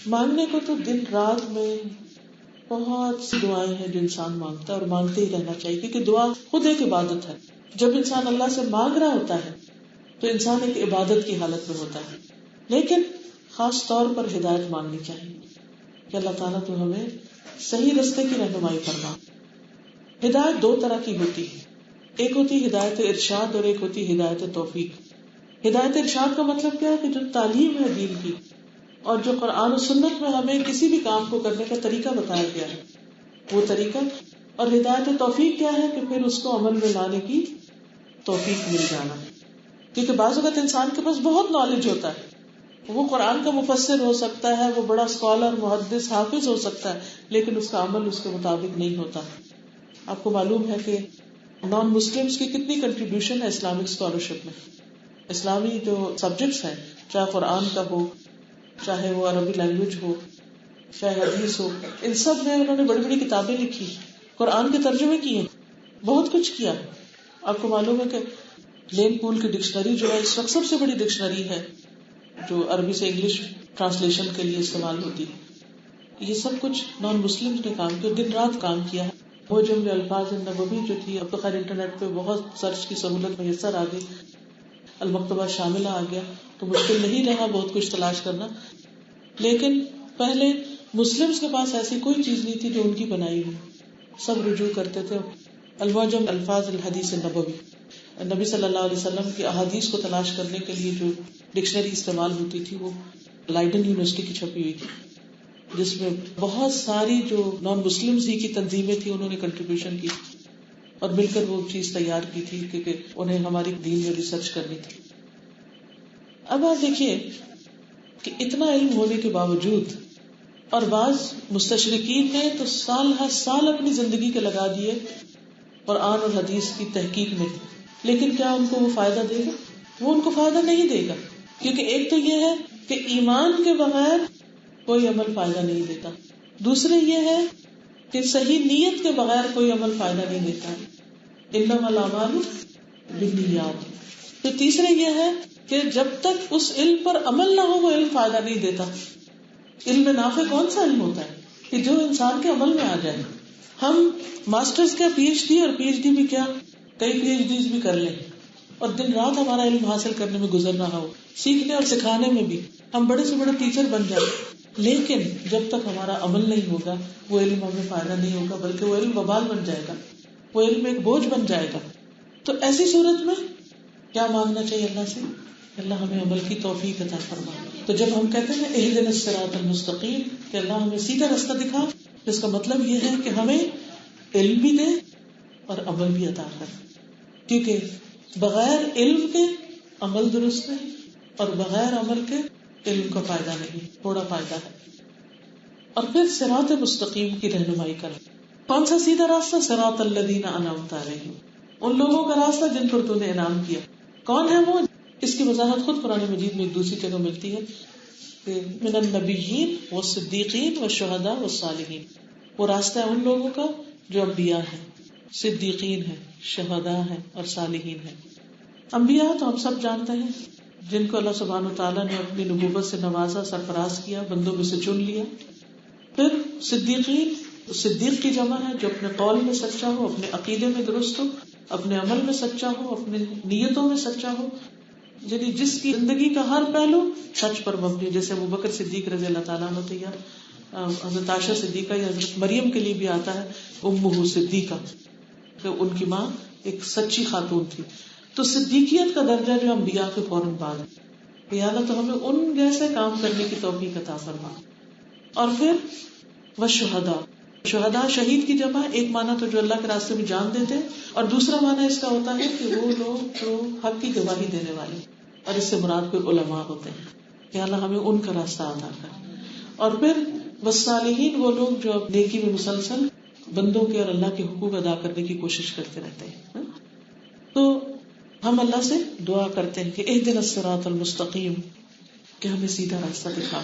مانگنے کو تو دن رات میں بہت سی دعائیں ہیں جو انسان مانگتا ہے اور مانگتے ہی رہنا چاہیے، کیونکہ دعا خود ایک عبادت ہے. جب انسان اللہ سے مانگ رہا ہوتا ہے تو انسان ایک عبادت کی حالت میں ہوتا ہے. لیکن خاص طور پر ہدایت مانگنی چاہیے کہ اللہ تعالیٰ تو ہمیں صحیح رستے کی رہنمائی فرما. ہدایت دو طرح کی ہوتی ہے، ایک ہوتی ہدایت ارشاد اور ایک ہوتی ہدایت توفیق. ہدایت ارشاد کا مطلب کیا ہے کہ جو تعلیم ہے دین کی اور جو قرآن و سنت میں ہمیں کسی بھی کام کو کرنے کا طریقہ بتایا گیا ہے وہ طریقہ. اور ہدایت توفیق کیا ہے کہ پھر اس کو عمل میں لانے کی توفیق مل جانا. کیونکہ بعض اوقات انسان کے پاس بہت نالج ہوتا ہے، وہ قرآن کا مفسر ہو سکتا ہے، وہ بڑا اسکالر محدث حافظ ہو سکتا ہے، لیکن اس کا عمل اس کے مطابق نہیں ہوتا. آپ کو معلوم ہے کہ نان مسلمس کی کتنی کنٹریبیوشن ہے اسلامک اسکالرشپ میں. اسلامی جو سبجیکٹس ہیں، چاہے قرآن کا ہو، چاہے وہ عربی لینگویج ہو، چاہے حدیث ہو، ان سب میں انہوں نے بڑی بڑی کتابیں لکھی، قرآن کے ترجمے کیے، بہت کچھ کیا. آپ کو معلوم ہے کہ لین پول کی ڈکشنری جو ہے اس وقت سب سے بڑی ڈکشنری ہے جو عربی سے انگلش ٹرانسلیشن کے لیے استعمال ہوتی ہے. یہ سب کچھ نان مسلم نے کام کیا، دن رات کام کیا. وہ جملے الفاظ نبوی جو تھی، اب تو خیر انٹرنیٹ پہ بہت سرچ کی سہولت میسر آ گئی، المکتبہ شاملہ آ گیا تو مشکل نہیں رہا بہت کچھ تلاش کرنا. لیکن پہلے مسلمز کے پاس ایسی کوئی چیز نہیں تھی جو ان کی بنائی ہوئی، سب رجوع کرتے تھے المعجم الفاظ الحدیث النبوی. نبی صلی اللہ علیہ وسلم کی احادیث کو تلاش کرنے کے لیے جو ڈکشنری استعمال ہوتی تھی وہ لائڈن یونیورسٹی کی چھپی ہوئی تھی، جس میں بہت ساری جو نان مسلمز ہی کی تنظیمیں تھیں انہوں نے کنٹریبیوشن کی اور مل کر وہ چیز تیار کی تھی کیونکہ انہیں ہماری دین میں ریسرچ کرنی تھی. اب آپ دیکھیے کہ اتنا علم ہونے کے باوجود اور بعض مستشرقین نے تو سال ہر سال اپنی زندگی کے لگا دیے قرآن اور حدیث کی تحقیق میں، لیکن کیا ان کو وہ فائدہ دے گا؟ وہ ان کو فائدہ نہیں دے گا، کیونکہ ایک تو یہ ہے کہ ایمان کے بغیر کوئی عمل فائدہ نہیں دیتا، دوسرے یہ ہے کہ صحیح نیت کے بغیر کوئی عمل فائدہ نہیں دیتا، انما الاعمال بالنیات. تو تیسرے یہ ہے کہ جب تک اس علم پر عمل نہ ہو وہ علم فائدہ نہیں دیتا. علم نافع کون سا علم ہوتا ہے کہ جو انسان کے عمل میں آ جائے. ہم ماسٹرز کا پی ایچ ڈی اور پی ایچ ڈی بھی کیا کئی پی ایچ ڈیز بھی کر لیں اور دن رات ہمارا علم حاصل کرنے میں گزر رہا ہو، سیکھنے اور سکھانے میں بھی ہم بڑے سے بڑے ٹیچر بن جائیں، لیکن جب تک ہمارا عمل نہیں ہوگا وہ علم ہمیں فائدہ نہیں ہوگا، بلکہ وہ علم وبال بن جائے گا، وہ علم ایک بوجھ بن جائے گا. تو ایسی صورت میں کیا مانگنا چاہیے اللہ سے؟ اللہ ہمیں عمل کی توفیق عطا فرما. تو جب ہم کہتے ہیں اہدنا الصراط المستقیم کہ اللہ ہمیں سیدھا راستہ دکھا، اس کا مطلب یہ ہے کہ ہمیں علم بھی دے اور عمل بھی عطا کر، کیونکہ بغیر علم کے عمل درست نہیں اور بغیر عمل کے علم کا فائدہ نہیں، تھوڑا فائدہ ہے. اور پھر صراط مستقیم کی رہنمائی کر. کون سا سیدھا راستہ؟ صراط الذین انعمت علیہم، ان لوگوں کا راستہ جن پر تو نے انعام کیا. کون ہے وہ؟ اس کی وضاحت خود قرآن مجید میں ایک دوسری جگہ ملتی ہے کہ من النبیین والصدیقین والشہداء والصالحین. وہ راستہ ہے ان لوگوں کا جو انبیاء ہیں، صدیقین ہیں، شہداء ہیں اور صالحین ہیں. انبیاء تو ہم سب جانتے ہیں جن کو اللہ سبحانہ وتعالیٰ نے اپنی نبوت سے نوازا، سرفراز کیا، بندوں میں سے چن لیا. پھر صدیقین، صدیق کی جمع ہے جو اپنے قول میں سچا ہو، اپنے عقیدے میں درست ہو، اپنے عمل میں سچا ہو، اپنے نیتوں میں سچا ہو، یعنی جس کی زندگی کا ہر پہلو سچ پر مبنی. جیسے ابوبکر صدیق رضی اللہ تعالیٰ عنہ یا حضرت عائشہ صدیقہ یا حضرت مریم کے لیے بھی آتا ہے امہ صدیقہ، کہ ان کی ماں ایک سچی خاتون تھی. تو صدیقیت کا درجہ جو انبیاء کے فوراً بعد ہے. یا اللہ تو ہمیں ان جیسے کام کرنے کی توفیق عطا فرما. اور پھر والشہداء، شہداء شہید کی جمع. ایک معنی تو جو اللہ کے راستے میں جان دیتے ہیں، اور دوسرا معنی اس کا ہوتا ہے کہ وہ لوگ جو حق کی گواہی دینے والے، اور اس سے مراد پھر علماء ہوتے ہیں. یا اللہ ہمیں ان کا راستہ عطا کر. اور پھر والصالحین، وہ لوگ جو نیکی میں مسلسل بندوں کے اور اللہ کے حقوق ادا کرنے کی کوشش کرتے رہتے ہیں. تو ہم اللہ سے دعا کرتے ہیں کہ اہدنا الصراط المستقیم، کہ ہمیں سیدھا راستہ دکھا.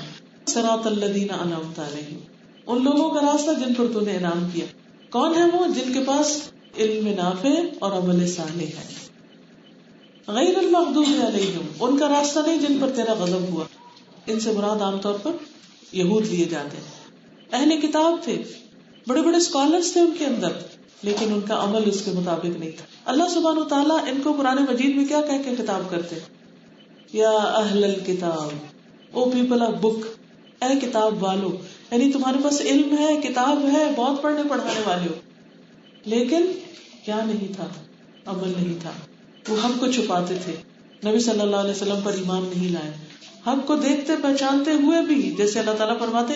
صراط الذین انعمت علیہم، ان لوگوں کا راستہ جن پر تو نے انعام کیا. کون ہے وہ؟ جن کے پاس علم نافع اور عمل صالح ہے. غیر المغضوب علیہم، ان کا راستہ نہیں جن پر تیرا غضب ہوا. ان سے مراد عام طور پر یہود لیے جاتے ہیں. اہل کتاب تھے, بڑے بڑے اسکالرس تھے ان کے اندر, لیکن ان کا عمل اس کے مطابق نہیں تھا. اللہ سبحانہ وتعالیٰ ان کو قرآن مجید میں کیا کہہ کے خطاب کرتے ہیں؟ یا اہل الکتاب, او پیپل آف بک, اے کتاب والو. یعنی تمہارے پاس علم ہے, کتاب ہے, بہت پڑھنے پڑھانے والے ہو, لیکن کیا نہیں تھا؟ عمل نہیں تھا. وہ حق کو چھپاتے تھے, نبی صلی اللہ علیہ وسلم پر ایمان نہیں لائے, حق کو دیکھتے پہچانتے ہوئے بھی, جیسے اللہ تعالیٰ فرماتے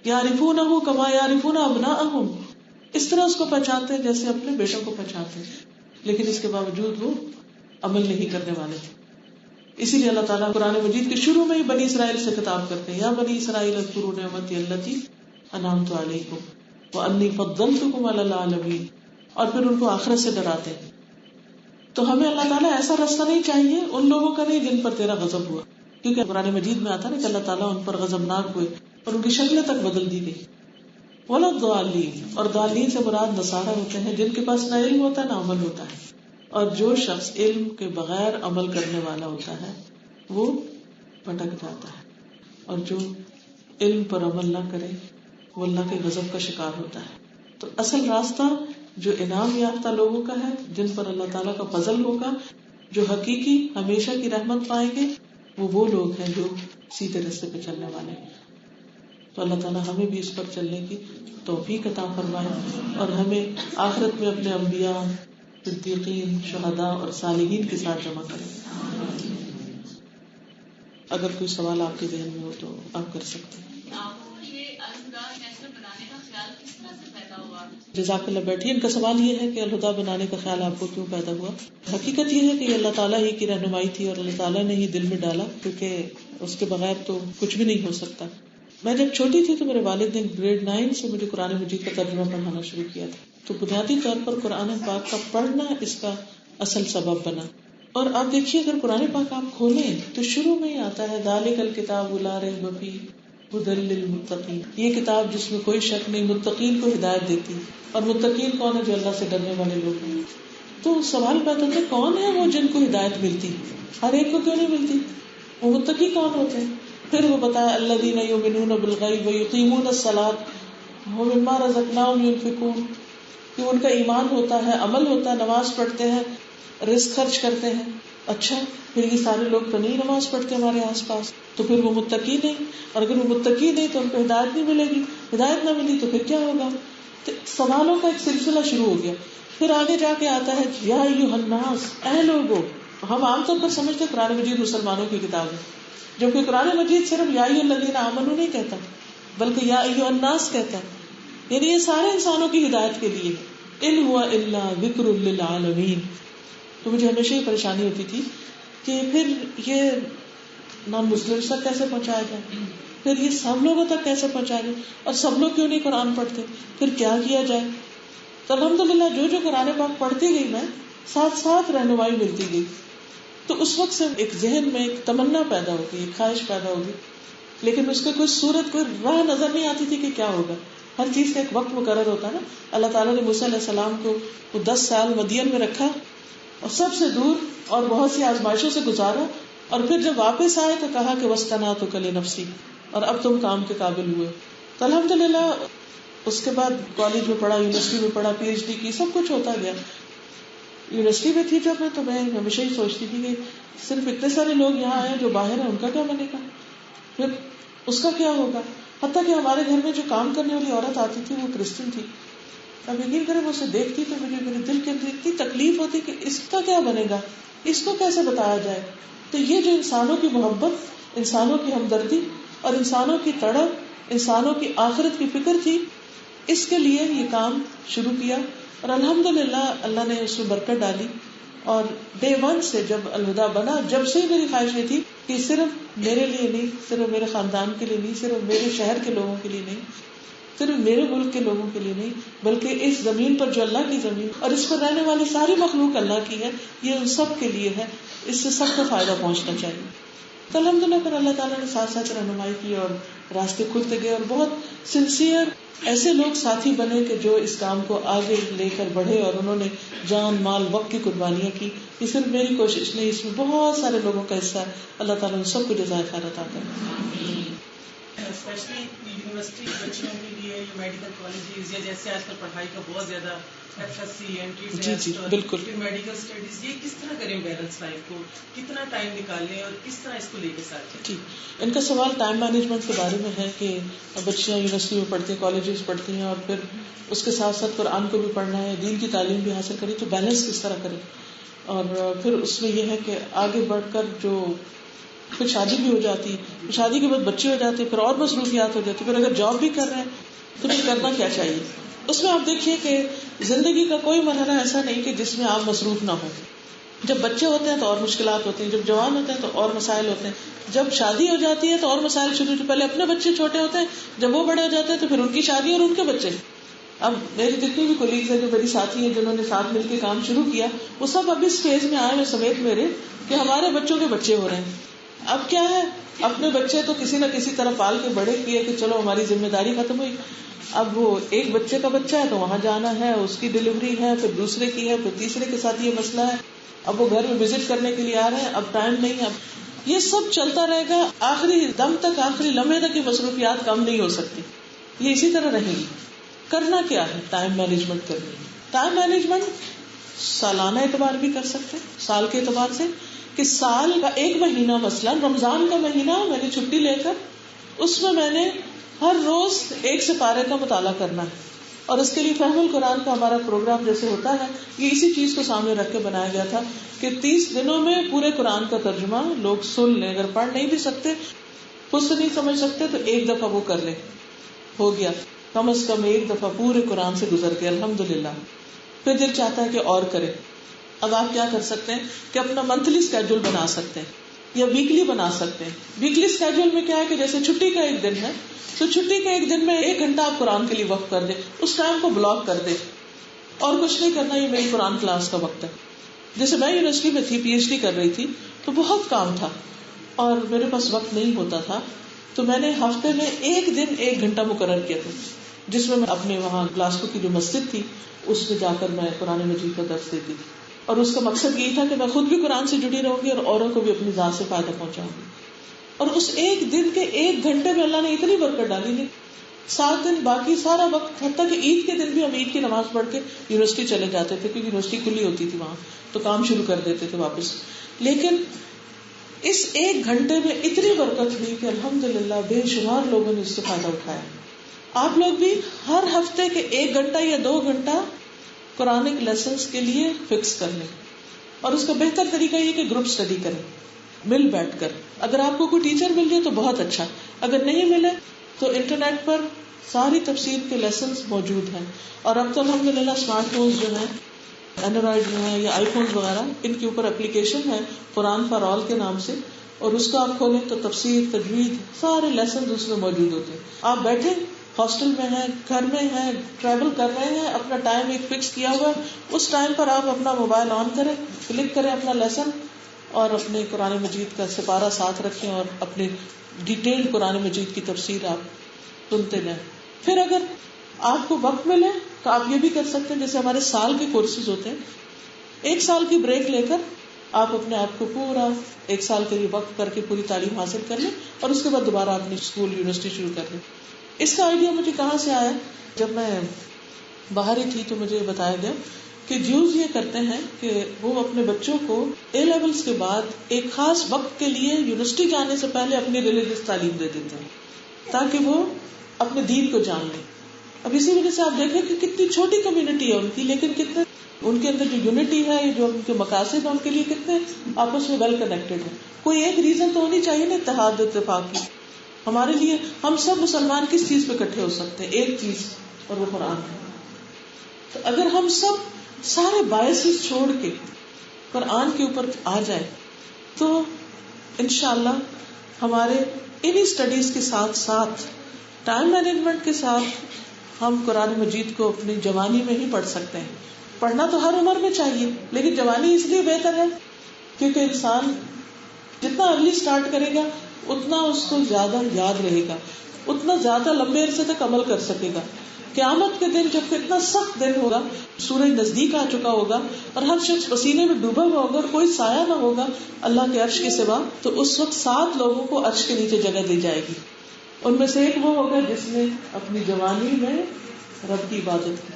یعرفونہ کما یعرفون ابناءہم, اس طرح اس کو پہچانتے ہیں جیسے اپنے بیٹوں کو پہچانتے ہیں, لیکن اس کے باوجود وہ عمل نہیں کرنے والے تھے. اسی لیے اللہ تعالیٰ قرآن مجید کے شروع میں ہی بنی اسرائیل سے خطاب کرتے ہیں, یا بنی اسرائیل اذکروا نعمتی التی انعمت علیکم وانی فضلتکم علی العالمین, اور پھر ان کو آخرت سے ڈراتے ہیں. تو ہمیں اللہ تعالیٰ ایسا راستہ نہیں چاہیے ان لوگوں کا نہیں جن پر تیرا غضب ہوا, کیونکہ قرآن مجید میں آتا نا کہ اللہ تعالیٰ ان پر غضبناک ہوئے اور ان کی شکلیں تک بدل دی گئی. ولا الضالین, اور ضالین سے مراد نصارہ ہوتے ہیں جن کے پاس نہ علم ہوتا ہے نہ عمل ہوتا ہے. اور جو شخص علم کے بغیر عمل کرنے والا ہوتا ہے وہ بھٹک جاتا ہے, اور جو علم پر عمل نہ کرے وہ اللہ کے غضب کا شکار ہوتا ہے. تو اصل راستہ جو انعام یافتہ لوگوں کا ہے, جن پر اللہ تعالیٰ کا فضل ہوگا, جو حقیقی ہمیشہ کی رحمت پائیں گے, وہ لوگ ہیں جو سیدھے راستے پہ چلنے والے ہیں. تو اللہ تعالیٰ ہمیں بھی اس پر چلنے کی توفیق عطا فرمائے, اور ہمیں آخرت میں اپنے انبیاء, صدیقین, شہداء اور صالحین کے ساتھ جمع کرے. اگر کوئی سوال آپ کے ذہن میں ہو تو آپ کر سکتے ہیں. جزاک اللہ. بیٹھیے. ان کا سوال یہ ہے کہ الہدا بنانے کا خیال آپ کو کیوں پیدا ہوا؟ حقیقت یہ ہے کہ اللہ تعالیٰ ہی کی رہنمائی تھی اور اللہ تعالیٰ نے ہی دل میں ڈالا, کیونکہ اس کے بغیر تو کچھ بھی نہیں ہو سکتا. میں جب چھوٹی تھی تو میرے والد نے گریڈ 9 سے مجھے قرآن مجید کا ترجمہ پڑھانا شروع کیا تھا, تو بنیادی طور پر قرآن پاک کا پڑھنا اس کا اصل سبب بنا. اور آپ دیکھیے اگر قرآن پاک آپ کھولیں تو شروع میں ہی آتا ہے ذالک الکتاب لا ریب فیہ ھدی للمتقین, یہ کتاب جس میں کوئی شک نہیں, متقین کو ہدایت دیتی. اور متقین کون ہے؟ جو اللہ سے ڈرنے والے لوگ ہیں. تو سوال پیدا ہوتا ہے کون ہے وہ جن کو ہدایت ملتی؟ ہر ایک کو کیوں نہیں ملتی؟ وہ متقی کون ہوتے ہیں؟ پھر وہ بتایا الذین یؤمنون بالغیب ویقیمون الصلاۃ ومما رزقناہم ینفقون, کہ ان کا ایمان ہوتا ہے, عمل ہوتا ہے, نماز پڑھتے ہیں, رزق خرچ کرتے ہیں. اچھا, پھر یہ سارے لوگ تو نہیں نماز پڑھتے ہمارے آس پاس, تو پھر وہ متقی نہیں, اور اگر وہ متقی نہیں تو ان کو ہدایت نہیں ملے گی, ہدایت نہ ملی تو پھر کیا ہوگا؟ تو سوالوں کا ایک سلسلہ شروع ہو گیا. پھر آگے جا کے آتا ہے یا ایھا الناس, اے لوگوں. ہم عام طور پر سمجھتے قرآن مجید مسلمانوں کی کتاب ہے, جبکہ قرآن مجید صرف یا ایھا الذین آمنوا نہیں کہتا, بلکہ یا ایھا الناس کہتا ہے. یعنی یہ سارے انسانوں کی ہدایت کے لیے ہے. ان ہوا الا ذکر للعالمین. تو مجھے ہمیشہ یہ پریشانی ہوتی تھی کہ پھر یہ نان مسلم تک کیسے پہنچایا جائے, پھر یہ سب لوگوں تک کیسے پہنچایا جائے, اور سب لوگ کیوں نہیں قرآن پڑھتے, پھر کیا کیا جائے. تو الحمدللہ جو قرآن پاک پڑھتی گئی میں, ساتھ ساتھ رہنمائی ملتی گئی. تو اس وقت سے ایک ذہن میں ایک تمنا پیدا ہوگی, ایک خواہش پیدا ہوگی, لیکن اس کا کوئی صورت, کوئی راہ نظر نہیں آتی تھی کہ کیا ہوگا. ہر چیز کا ایک وقت مقرر ہوتا ہے نا. اللہ تعالیٰ نے موسیٰ علیہ السلام کو 10 سال مدین میں رکھا اور سب سے دور اور بہت سی آزمائشوں سے گزارا, اور پھر جب واپس آئے تو کہا کہ وَاسْتَنَعْتُكَ لِنَفْسِي, اور اب تم کام کے قابل ہوئے. تو الحمدللہ اس کے بعد کالج میں پڑھا, یونیورسٹی میں پڑھا, پی ایچ ڈی کی, سب کچھ ہوتا گیا. یونیورسٹی میں تھی جب میں, تو میں ہمیشہ ہی سوچتی تھی کہ صرف اتنے سارے لوگ یہاں آئے جو باہر ہیں, ان کا کیا بنے گا, پھر اس کا کیا ہوگا. حتیٰ کہ ہمارے گھر میں جو کام کرنے والی عورت آتی تھی وہ کرسچن تھی. اب یقین کریں میں اسے دیکھتی تو مجھے میرے دل کے اندر اتنی تکلیف ہوتی کہ اس کا کیا بنے گا, اس کو کیسے بتایا جائے. تو یہ جو انسانوں کی محبت, انسانوں کی ہمدردی اور انسانوں کی تڑپ, انسانوں کی آخرت کی فکر تھی, اس کے لیے یہ کام شروع کیا. اور الحمدللہ اللہ نے اس میں برکت ڈالی. اور ڈے 1 سے جب الہدا بنا, جب سے ہی میری خواہش یہ تھی کہ صرف میرے لیے نہیں, صرف میرے خاندان کے لیے نہیں, صرف میرے شہر کے لوگوں کے لیے نہیں, صرف میرے ملک کے لوگوں کے لیے نہیں, بلکہ اس زمین پر جو اللہ کی زمین اور اس پر رہنے والی ساری مخلوق اللہ کی ہے, یہ ان سب کے لیے ہے. اس سے سب کو فائدہ پہنچنا چاہیے. تو الحمدللہ پھر اللہ تعالیٰ نے ساتھ ساتھ رہنمائی کی اور راستے کھلتے گئے, اور بہت سنسیئر ایسے لوگ ساتھی بنے کہ جو اس کام کو آگے لے کر بڑھے, اور انہوں نے جان مال وقت کی قربانیاں کی. یہ صرف میری کوشش نہیں, اس میں بہت سارے لوگوں کا حصہ ہے. اللہ تعالیٰ ان سب کو جزائے خیر عطا کرے. اسپیشلی یونیورسٹی بچوں کے لیے میڈیکل کالجز یا جیسے آج کل پڑھائی کا بہت زیادہ FSC انٹری ٹیسٹ بالکل پھر میڈیکل اسٹڈیز، یہ کس طرح کریں بیلنس لائف کو، کتنا ٹائم نکالیں اور کس طرح اس کو لے کے ساتھ چلیں؟ جی، ان کا سوال ٹائم مینجمنٹ کے بارے میں ہے کہ بچیاں یونیورسٹی میں پڑھتی ہیں، کالجز پڑھتی ہیں، اور پھر اس کے ساتھ ساتھ قرآن کو بھی پڑھنا ہے، دین کی تعلیم بھی حاصل کریں، تو بیلنس کس طرح کریں. اور پھر اس میں یہ ہے کہ آگے بڑھ کر جو پھر شادی بھی ہو جاتی ہے، شادی کے بعد بچے ہو جاتے ہیں، پھر اور مصروفیات ہو جاتی ہے، پھر اگر جاب بھی کر رہے ہیں تو پھر کرنا کیا چاہیے. اس میں آپ دیکھیے کہ زندگی کا کوئی مرحلہ ایسا نہیں کہ جس میں آپ مصروف نہ ہوں. جب بچے ہوتے ہیں تو اور مشکلات ہوتی ہیں، جب جوان ہوتے ہیں تو اور مسائل ہوتے ہیں، جب شادی ہو جاتی ہے تو اور مسائل شروع ہوتے ہیں. پہلے اپنے بچے چھوٹے ہوتے ہیں، جب وہ بڑے ہو جاتے ہیں تو پھر ان کی شادی اور ان کے بچے. اب میری جتنی بھی کولیگز ہیں، جو میری ساتھی ہیں جنہوں نے ساتھ مل کے کام شروع کیا، وہ سب ابھی اسٹیج میں آئے ہوئے سمیت میرے کہ ہمارے بچوں کے بچے ہو رہے ہیں. اب کیا ہے، اپنے بچے تو کسی نہ کسی طرح پال کے بڑے کیے کہ چلو ہماری ذمہ داری ختم ہوئی. اب وہ ایک بچے کا بچہ ہے تو وہاں جانا ہے، اس کی ڈلیوری ہے، پھر دوسرے کی ہے، پھر تیسرے کے ساتھ یہ مسئلہ ہے، اب وہ گھر میں وزٹ کرنے کے لیے آ رہے ہیں، اب ٹائم نہیں. اب یہ سب چلتا رہے گا، آخری دم تک، آخری لمحے تک یہ مصروفیات کم نہیں ہو سکتی، یہ اسی طرح رہیں گی. کرنا کیا ہے؟ ٹائم مینجمنٹ کرنی ہے. ٹائم مینجمنٹ سالانہ اعتبار بھی کر سکتے ہیں، سال کے اعتبار سے، کہ سال کا ایک مہینہ، مثلا رمضان کا مہینہ میں نے چھٹی لے کر اس میں نے ہر روز ایک سپارے کا مطالعہ کرنا ہے. اور اس کے لیے فہم القرآن کا ہمارا پروگرام جیسے ہوتا ہے، یہ اسی چیز کو سامنے رکھ کے بنایا گیا تھا کہ 30 دنوں میں پورے قرآن کا ترجمہ لوگ سن لیں. اگر پڑھ نہیں بھی سکتے، خود سے نہیں سمجھ سکتے، تو ایک دفعہ وہ کر لیں. ہو گیا، کم از کم ایک دفعہ پورے قرآن سے گزر کے الحمدللہ. پھر دل چاہتا ہے کہ اور کرے. اب آپ کیا کر سکتے ہیں کہ اپنا منتھلی اسکیڈول بنا سکتے ہیں یا ویکلی بنا سکتے ہیں. ویکلی اسکیڈول میں کیا ہے کہ جیسے چھٹی کا ایک دن ہے تو چھٹی کے ایک دن میں 1 گھنٹہ آپ قرآن کے لیے وقف کر دیں، اس ٹائم کو بلاک کر دیں، اور کچھ نہیں کرنا، یہ میری قرآن کلاس کا وقت ہے. جیسے میں یونیورسٹی میں تھی، PhD کر رہی تھی، تو بہت کام تھا اور میرے پاس وقت نہیں ہوتا تھا، تو میں نے ہفتے میں ایک دن 1 گھنٹہ مقرر کیا تھا، جس میں اپنے وہاں گلاسکو کی جو مسجد تھی اس میں جا کر میں قرآن مجید کا درس دیتی تھی. اور اس کا مقصد یہی تھا کہ میں خود بھی قرآن سے جڑی رہوں گی اور اوروں کو بھی اپنی ذات سے فائدہ پہنچاؤں گی. اور اس ایک دن کے 1 گھنٹے میں اللہ نے اتنی برکت ڈالی تھی. 7 دن باقی سارا وقت، حتیٰ کہ عید کے دن بھی ہم عید کی نماز پڑھ کے یونیورسٹی چلے جاتے تھے، کیونکہ یونیورسٹی کھلی ہوتی تھی وہاں، تو کام شروع کر دیتے تھے واپس. لیکن اس 1 گھنٹے میں اتنی برکت ہوئی کہ الحمدللہ بے شمار لوگوں نے اس سے فائدہ اٹھایا. آپ لوگ بھی ہر ہفتے کے 1 گھنٹہ یا 2 گھنٹہ قرآنک لیسنز کے لیے فکس کر لیں. اور اس کا بہتر طریقہ یہ کہ گروپ اسٹڈی کریں، مل بیٹھ کر. اگر آپ کو کوئی ٹیچر مل جائے تو بہت اچھا، اگر نہیں ملے تو انٹرنیٹ پر ساری تفسیر کے لیسنز موجود ہیں. اور اب تو الحمدللہ اسمارٹ فونز جو ہیں، اینڈرائڈ جو ہیں یا آئی فون وغیرہ، ان کے اوپر اپلیکیشن ہے قرآن فار آل کے نام سے، اور اس کو آپ کھولیں تو تفسیر، تجوید، سارے لیسنز اس میں موجود ہوتے ہیں. آپ بیٹھے ہاسٹل میں ہیں، گھر میں ہیں، ٹریول کر رہے ہیں، اپنا ٹائم ایک فکس کیا ہوا، اس ٹائم پر آپ اپنا موبائل آن کریں، کلک کریں اپنا لیسن، اور اپنے قرآن مجید کا سپارہ ساتھ رکھیں اور اپنے ڈیٹیل قرآن مجید کی تفسیر آپ سنتے جائیں. پھر اگر آپ کو وقت ملے تو آپ یہ بھی کر سکتے ہیں، جیسے ہمارے سال کے کورسز ہوتے ہیں، 1 سال کی بریک لے کر آپ اپنے آپ کو پورا 1 سال کے لیے وقت کر کے پوری تعلیم حاصل کر لیں، اور اس کے بعد دوبارہ اپنی اسکول یونیورسٹی شروع کر لیں. اس کا آئیڈیا مجھے کہاں سے آیا؟ جب میں باہر ہی تھی تو مجھے بتایا گیا کہ جیوز یہ کرتے ہیں کہ وہ اپنے بچوں کو A لیولز کے بعد ایک خاص وقت کے لیے یونیورسٹی جانے سے پہلے اپنی ریلیجس تعلیم دے دیتے ہیں تاکہ وہ اپنے دین کو جان لیں. اب اسی وجہ سے آپ دیکھیں کہ کتنی چھوٹی کمیونٹی ہے ان کی، لیکن کتنے ان کے اندر جو یونٹی ہے، جو ان کے مقاصد ہیں، ان کے لیے کتنے آپس میں ویل کنیکٹڈ ہیں. کوئی ایک ریزن تو ہونی چاہیے نا اتحاد اتفاق کی. ہمارے لیے ہم سب مسلمان کس چیز پہ اکٹھے ہو سکتے ہیں؟ ایک چیز، اور وہ قرآن ہے. تو اگر ہم سب سارے بایسز چھوڑ کے قرآن کے اوپر آ جائے تو انشاءاللہ ہمارے انہی اسٹڈیز کے ساتھ ساتھ ٹائم مینجمنٹ کے ساتھ ہم قرآن مجید کو اپنی جوانی میں ہی پڑھ سکتے ہیں. پڑھنا تو ہر عمر میں چاہیے، لیکن جوانی اس لیے بہتر ہے کیونکہ انسان جتنا ارلی سٹارٹ کرے گا اتنا اس کو زیادہ یاد رہے گا، اتنا زیادہ لمبے عرصے تک عمل کر سکے گا. قیامت کے دن جب اتنا سخت دن ہوگا، سورج نزدیک آ چکا ہوگا اور ہر شخص پسینے میں ڈوبا ہوا ہوگا اور کوئی سایہ نہ ہوگا اللہ کے عرش کے سوا، تو اس وقت 7 لوگوں کو عرش کے نیچے جگہ دی جائے گی. ان میں سے ایک وہ ہوگا جس نے اپنی جوانی میں رب کی عبادت کی,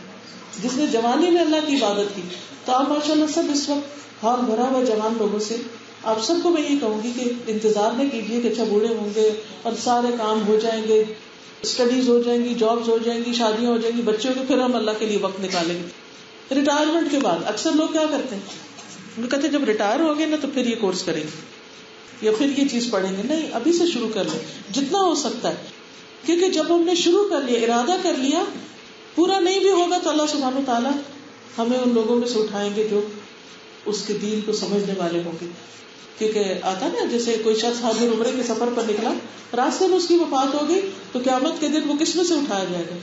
جس نے جوانی میں اللہ کی عبادت کی. تو آپ ماشاءاللہ سب اس وقت ہال بھرا ہوا جوان لوگوں سے, آپ سب کو میں یہ کہوں گی کہ انتظار نہ کیجیے کہ اچھا بوڑھے ہوں گے اور سارے کام ہو جائیں گے, اسٹڈیز ہو جائیں گی, جابز ہو جائیں گی, شادیاں ہو جائیں گی, بچوں کے, پھر ہم اللہ کے لیے وقت نکالیں گے. ریٹائرمنٹ کے بعد اکثر لوگ کیا کرتے ہیں, وہ کہتے ہیں جب ریٹائر ہو گئے نا تو پھر یہ کورس کریں گے یا پھر یہ چیز پڑھیں گے. نہیں, ابھی سے شروع کر لیں جتنا ہو سکتا ہے, کیونکہ جب ہم نے شروع کر لیا, ارادہ کر لیا, پورا نہیں بھی ہوگا تو اللہ سبحانہ و تعالیٰ ہمیں ان لوگوں میں سے اٹھائیں گے جو اس کے دین کو سمجھنے والے ہوں گے. کیونکہ آتا نا جیسے کوئی شخص حج اور عمرے کے سفر پر نکلا, راستے میں اس کی وفات ہو گئی تو قیامت کے دن وہ کس میں سے اٹھایا جائے گا؟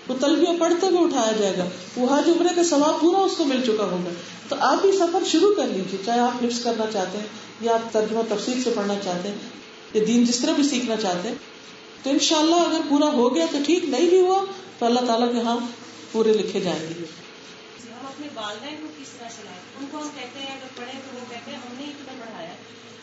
وہ تلبیہ پڑھتے ہوئے اٹھایا جائے گا. وہ حج عمرے کا ثواب پورا اس کو مل چکا ہوگا. تو آپ بھی سفر شروع کر لیجیے, چاہے آپ حفظ کرنا چاہتے ہیں یا آپ ترجمہ تفسیر سے پڑھنا چاہتے ہیں یا دین جس طرح بھی سیکھنا چاہتے ہیں, تو انشاءاللہ اگر پورا ہو گیا تو ٹھیک, نہیں بھی ہوا تو اللہ تعالیٰ کے ہاں پورے لکھے جائیں گے. ہم اپنے والدین کو کس طرح چلائیں؟ ان کو ہم کہتے ہیں اگر پڑھیں تو وہ کہتے ہیں ہم نے اتنا پڑھایا,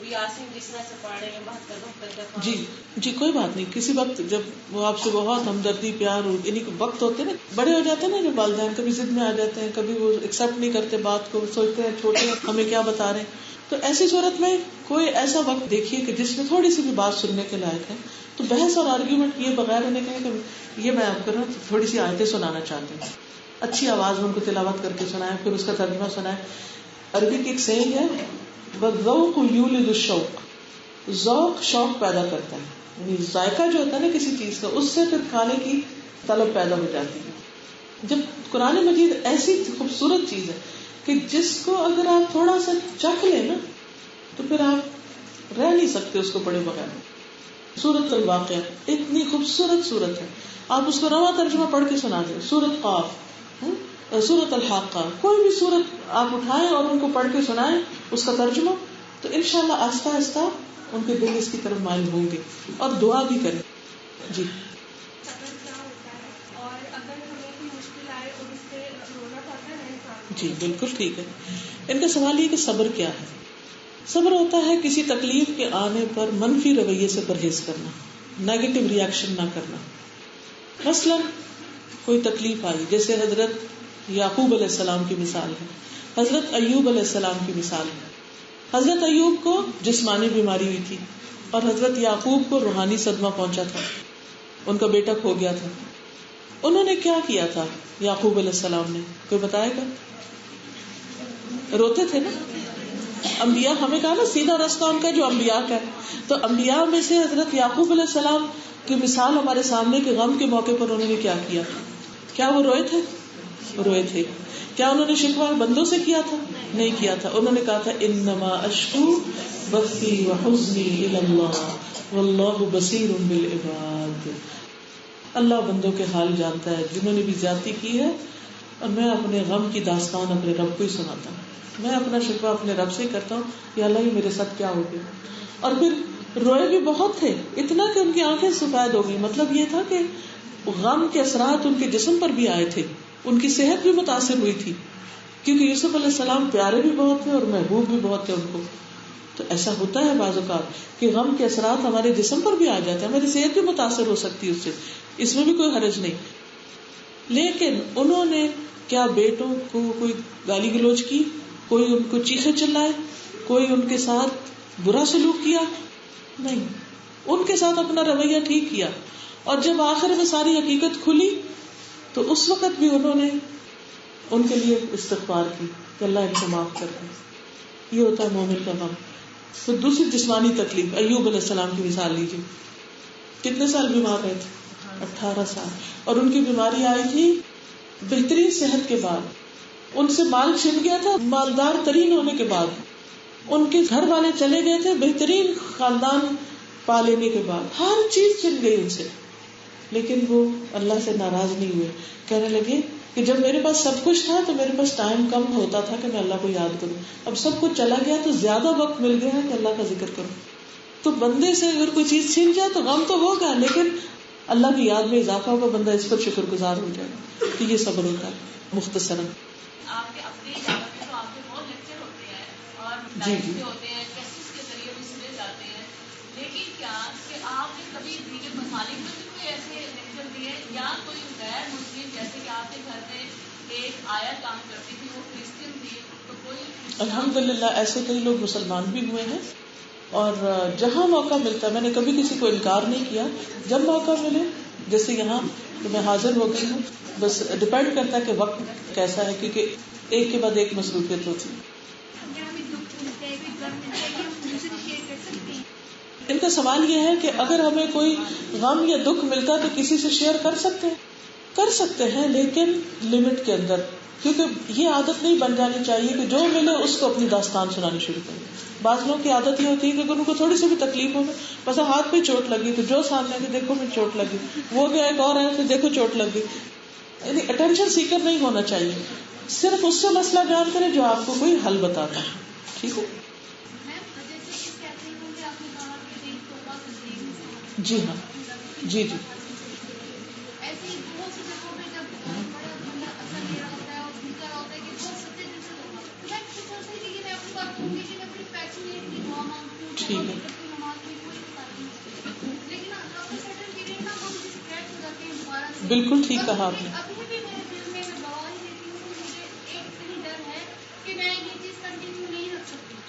یاسین جس طرح سے پڑھ رہے ہیں 72 جی جی کوئی بات نہیں. کسی وقت جب وہ آپ سے بہت ہمدردی پیار یعنی وقت ہوتے نا, بڑے ہو جاتے ہیں نا جب والدین, کبھی ضد میں آ جاتے ہیں, کبھی وہ ایکسپٹ نہیں کرتے بات کو, سوچتے ہیں چھوٹے ہیں ہمیں کیا بتا رہے ہیں, تو ایسی صورت میں کوئی ایسا وقت دیکھیے کہ جس میں تھوڑی سی بھی بات سننے کے لائق ہے. تو بحث اور آرگیومنٹ کیے بغیر انہیں کہیں کہ یہ میں آپ کو تھوڑی سی آیتیں سنانا چاہتے ہیں, اچھی آواز میں ان کو تلاوت کر کے سنائیں, پھر اس کا ترجمہ سنائیں. عربی کی ایک سیئنگ ہے, والذوق یولد الشوق, ذوق شوق پیدا کرتا ہے, یعنی ذائقہ جو ہوتا ہے نا کسی چیز کا, اس سے پھر کھانے کی طلب پیدا ہو جاتی ہے. جب قرآن مجید ایسی خوبصورت چیز ہے کہ جس کو اگر آپ تھوڑا سا چکھ لیں نا تو پھر آپ رہ نہیں سکتے اس کو پڑھے بغیر. سورۃ الواقعہ اتنی خوبصورت سورت ہے, آپ اس کو رواں ترجمہ پڑھ کے سنا دیں. سورۃ قاف, سورۃ الحاقہ, کوئی بھی سورت آپ اٹھائیں اور ان کو پڑھ کے سنائیں اس کا ترجمہ, تو انشاءاللہ آہستہ آہستہ ان کے دل اس کی طرف مائل ہوں گے. اور دعا بھی کریں. جی جی بالکل ٹھیک ہے. ان کا سوال یہ کہ صبر کیا ہے. صبر ہوتا ہے کسی تکلیف کے آنے پر منفی رویے سے پرہیز کرنا, نیگیٹو ریئیکشن نہ کرنا. مثلا کوئی تکلیف آئی, جیسے حضرت یعقوب علیہ السلام کی مثال ہے, حضرت ایوب علیہ السلام کی مثال ہے. حضرت ایوب کو جسمانی بیماری ہوئی تھی اور حضرت یعقوب کو روحانی صدمہ پہنچا تھا, ان کا بیٹا کھو گیا تھا. انہوں نے کیا کیا تھا یعقوب علیہ السلام نے, کوئی بتائے گا؟ روتے تھے نا. انبیاء, ہمیں کہا نا سیدھا راستہ ان کا جو انبیاء کا ہے, تو انبیاء میں سے حضرت یعقوب علیہ السلام کی مثال ہمارے سامنے کے غم کے موقع پر انہوں نے کیا کیا. کیا وہ روئے تھے؟ روئے تھے. کیا انہوں نے شکوہ بندوں سے کیا تھا؟ نہیں کیا تھا. انہوں نے کہا تھا انما اشکو بثی وحزنی الی اللہ واللہ بصیر بالعباد. اللہ بندوں کے حال جانتا ہے جنہوں نے بھی زیادتی کی ہے, اور میں اپنے غم کی داستان اپنے رب کو ہی سناتا ہوں. میں اپنا شکوہ اپنے رب سے کرتا ہوں, یا اللہ یہ میرے ساتھ کیا ہو گیا. اور پھر روئے بھی بہت تھے, اتنا کہ ان کی آنکھیں سفید ہو گئی. مطلب یہ تھا کہ غم کے اثرات ان کے جسم پر بھی آئے تھے, ان کی صحت بھی متاثر ہوئی تھی, کیونکہ یوسف علیہ السلام پیارے بھی بہت تھے اور محبوب بھی بہت تھے ان کو. تو ایسا ہوتا ہے بعض اوقات کہ غم کے اثرات ہمارے جسم پر بھی آ جاتے ہیں, ہماری صحت بھی متاثر ہو سکتی ہے اس سے, اس میں بھی کوئی حرج نہیں. لیکن انہوں نے کیا بیٹوں کو کوئی گالی گلوچ کی, کوئی ان کو چیخے چلائے, کوئی ان کے ساتھ برا سلوک کیا؟ نہیں. ان کے ساتھ اپنا رویہ ٹھیک کیا, اور جب آخر میں ساری حقیقت کھلی تو اس وقت بھی انہوں نے ان کے لیے استغفار کی کہ اللہ ان کو معاف کر دے. یہ ہوتا ہے مومن کا غم. پھر دوسری جسمانی تکلیف, ایوب علیہ السلام کی مثال لیجیے. کتنے سال بیمار رہے تھے؟ 18 سال. اور ان کی بیماری آئی تھی بہترین صحت کے بعد, ان سے مال چھن گیا تھا مالدار ترین ہونے کے بعد, ان کے گھر والے چلے گئے تھے بہترین خاندان پا لینے کے بعد, ہر چیز چھن گئی ان سے. لیکن وہ اللہ سے ناراض نہیں ہوئے, کہنے لگے کہ جب میرے پاس سب کچھ تھا تو میرے پاس ٹائم کم ہوتا تھا کہ میں اللہ کو یاد کروں, اب سب کچھ چلا گیا تو زیادہ وقت مل گیا ہے کہ اللہ کا ذکر کروں. تو بندے سے اگر کوئی چیز چھن جائے تو غم تو ہوگا, لیکن اللہ کی یاد میں اضافہ ہوگا, بندہ اس پر شکر گزار ہو جائے. تو یہ صبر ہوتا ہے. مختصراً آپ کے اپنی دعوت میں تو آپ کے بہت لیکچر ہوتے ہیں اور جی لائف بھی ہوتے ہیں, ٹیسٹ کے ذریعے بھی سنے جاتے ہیں, لیکن کیا کہ آپ نے کبھی دیگر مسالے آپ کے گھر میں ایک آیا کام کرتی تھی, وہ کرسچن تھی, تو کوئی الحمدللہ ایسے کئی لوگ مسلمان بھی ہوئے ہیں. اور جہاں موقع ملتا ہے, میں نے کبھی کسی کو انکار نہیں کیا, جب موقع ملے, جیسے یہاں تو میں حاضر ہو گئی ہوں. بس ڈپینڈ کرتا ہے کہ وقت کیسا ہے, کیونکہ ایک کے بعد ایک مصروفیت ہوتی ہے. ان کا سوال یہ ہے کہ اگر ہمیں کوئی غم یا دکھ ملتا تو کسی سے شیئر کر سکتے ہیں لیکن لمٹ کے اندر, کیونکہ یہ عادت نہیں بن جانی چاہیے کہ جو ملے اس کو اپنی داستان سنانی شروع کریں. بعض لوگوں کی عادت یہ ہوتی ہے کہ اگر ان کو تھوڑی سی بھی تکلیف ہو, بس ہاتھ پہ چوٹ لگی تو جو سامنے کہ دیکھو مجھے چوٹ لگی, وہ گیا ایک اور آیا تو دیکھو چوٹ لگی. یعنی اٹینشن سیکر نہیں ہونا چاہیے, صرف اس سے مسئلہ بیان کریں جو آپ کو کوئی حل بتاتا ہے. ٹھیک ہے, جی ہاں, جی جی ٹھیک ہے, بالکل ٹھیک کہا آپ نے.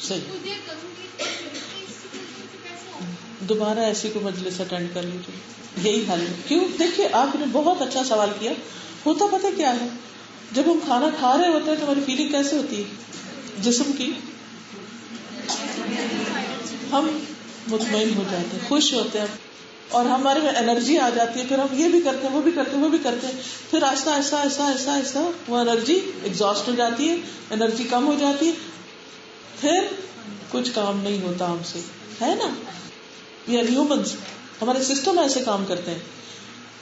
صحیح, دوبارہ ایسی کو مجلس اٹینڈ کر لیجیے, یہی حل ہے. کیوں, دیکھیے آپ نے بہت اچھا سوال کیا. ہوتا پتہ کیا ہے, جب ہم کھانا کھا رہے ہوتے ہیں تو ہماری فیلنگ کیسے ہوتی ہے جسم کی, ہم مطمئن ہو جاتے ہیں, خوش ہوتے ہیں, اور ہمارے میں انرجی آ جاتی ہے. پھر ہم یہ بھی کرتے ہیں, وہ بھی کرتے ہیں, وہ بھی کرتے ہیں. پھر آہستہ آہستہ آہستہ آہستہ آہستہ وہ انرجی ایگزاسٹ ہو جاتی ہے, انرجی کم ہو جاتی ہے, پھر کچھ کام نہیں ہوتا ہم سے, ہے نا. وی آر ہیومنز, ہمارے سسٹم ایسے کام کرتے ہیں.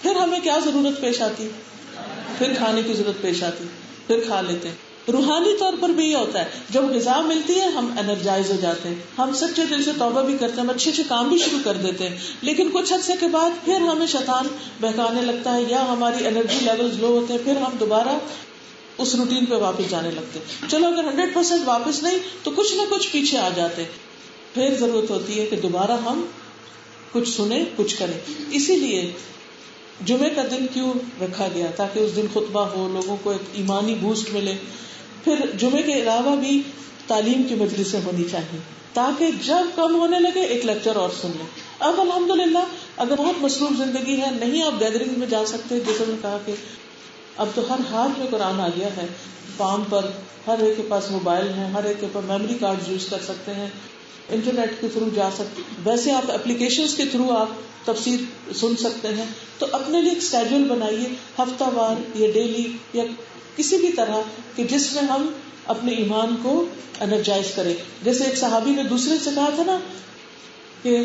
پھر ہمیں کیا ضرورت پیش آتی, پھر کھانے کی ضرورت پیش آتی, پھر کھا لیتے ہیں. روحانی طور پر بھی یہ ہوتا ہے, جب غذا ملتی ہے ہم انرجائز ہو جاتے ہیں, ہم سچے دل سے توبہ بھی کرتے ہیں, ہم اچھے اچھے کام بھی شروع کر دیتے ہیں. لیکن کچھ عرصے کے بعد پھر ہمیں شیطان بہکانے لگتا ہے, یا ہماری انرجی لیولز لو ہوتے ہیں, پھر ہم دوبارہ اس روٹین پہ واپس جانے لگتے ہیں. چلو اگر 100% واپس نہیں تو کچھ نہ کچھ پیچھے آ جاتے, پھر ضرورت ہوتی ہے کہ دوبارہ ہم کچھ سنیں, کچھ کریں. اسی لیے جمعے کا دن کیوں رکھا گیا, تاکہ اس دن خطبہ ہو, لوگوں کو ایک ایمانی بوسٹ ملے. پھر جمعے کے علاوہ بھی تعلیم کی مجلسیں ہونی چاہیے, تاکہ جب کم ہونے لگے ایک لیکچر اور سن لیں. اب الحمدللہ اگر بہت مصروف زندگی ہے, نہیں آپ گیدرنگ میں جا سکتے, جیسے میں نے کہا کہ اب تو ہر ہاتھ میں قرآن آ گیا ہے, پام پر, ہر ایک کے پاس موبائل ہے, ہر ایک کے پاس میموری کارڈ یوز کر سکتے ہیں, انٹرنیٹ کے تھرو جا سکتے, ویسے آپ اپلیکیشنز کے تھرو آپ تفسیر سن سکتے ہیں. تو اپنے لیے ایک اسکیڈول بنائیے, ہفتہ وار یا ڈیلی یا کسی بھی طرح کہ جس میں ہم اپنے ایمان کو انرجائز کریں. جیسے ایک صحابی نے دوسرے سے کہا تھا نا کہ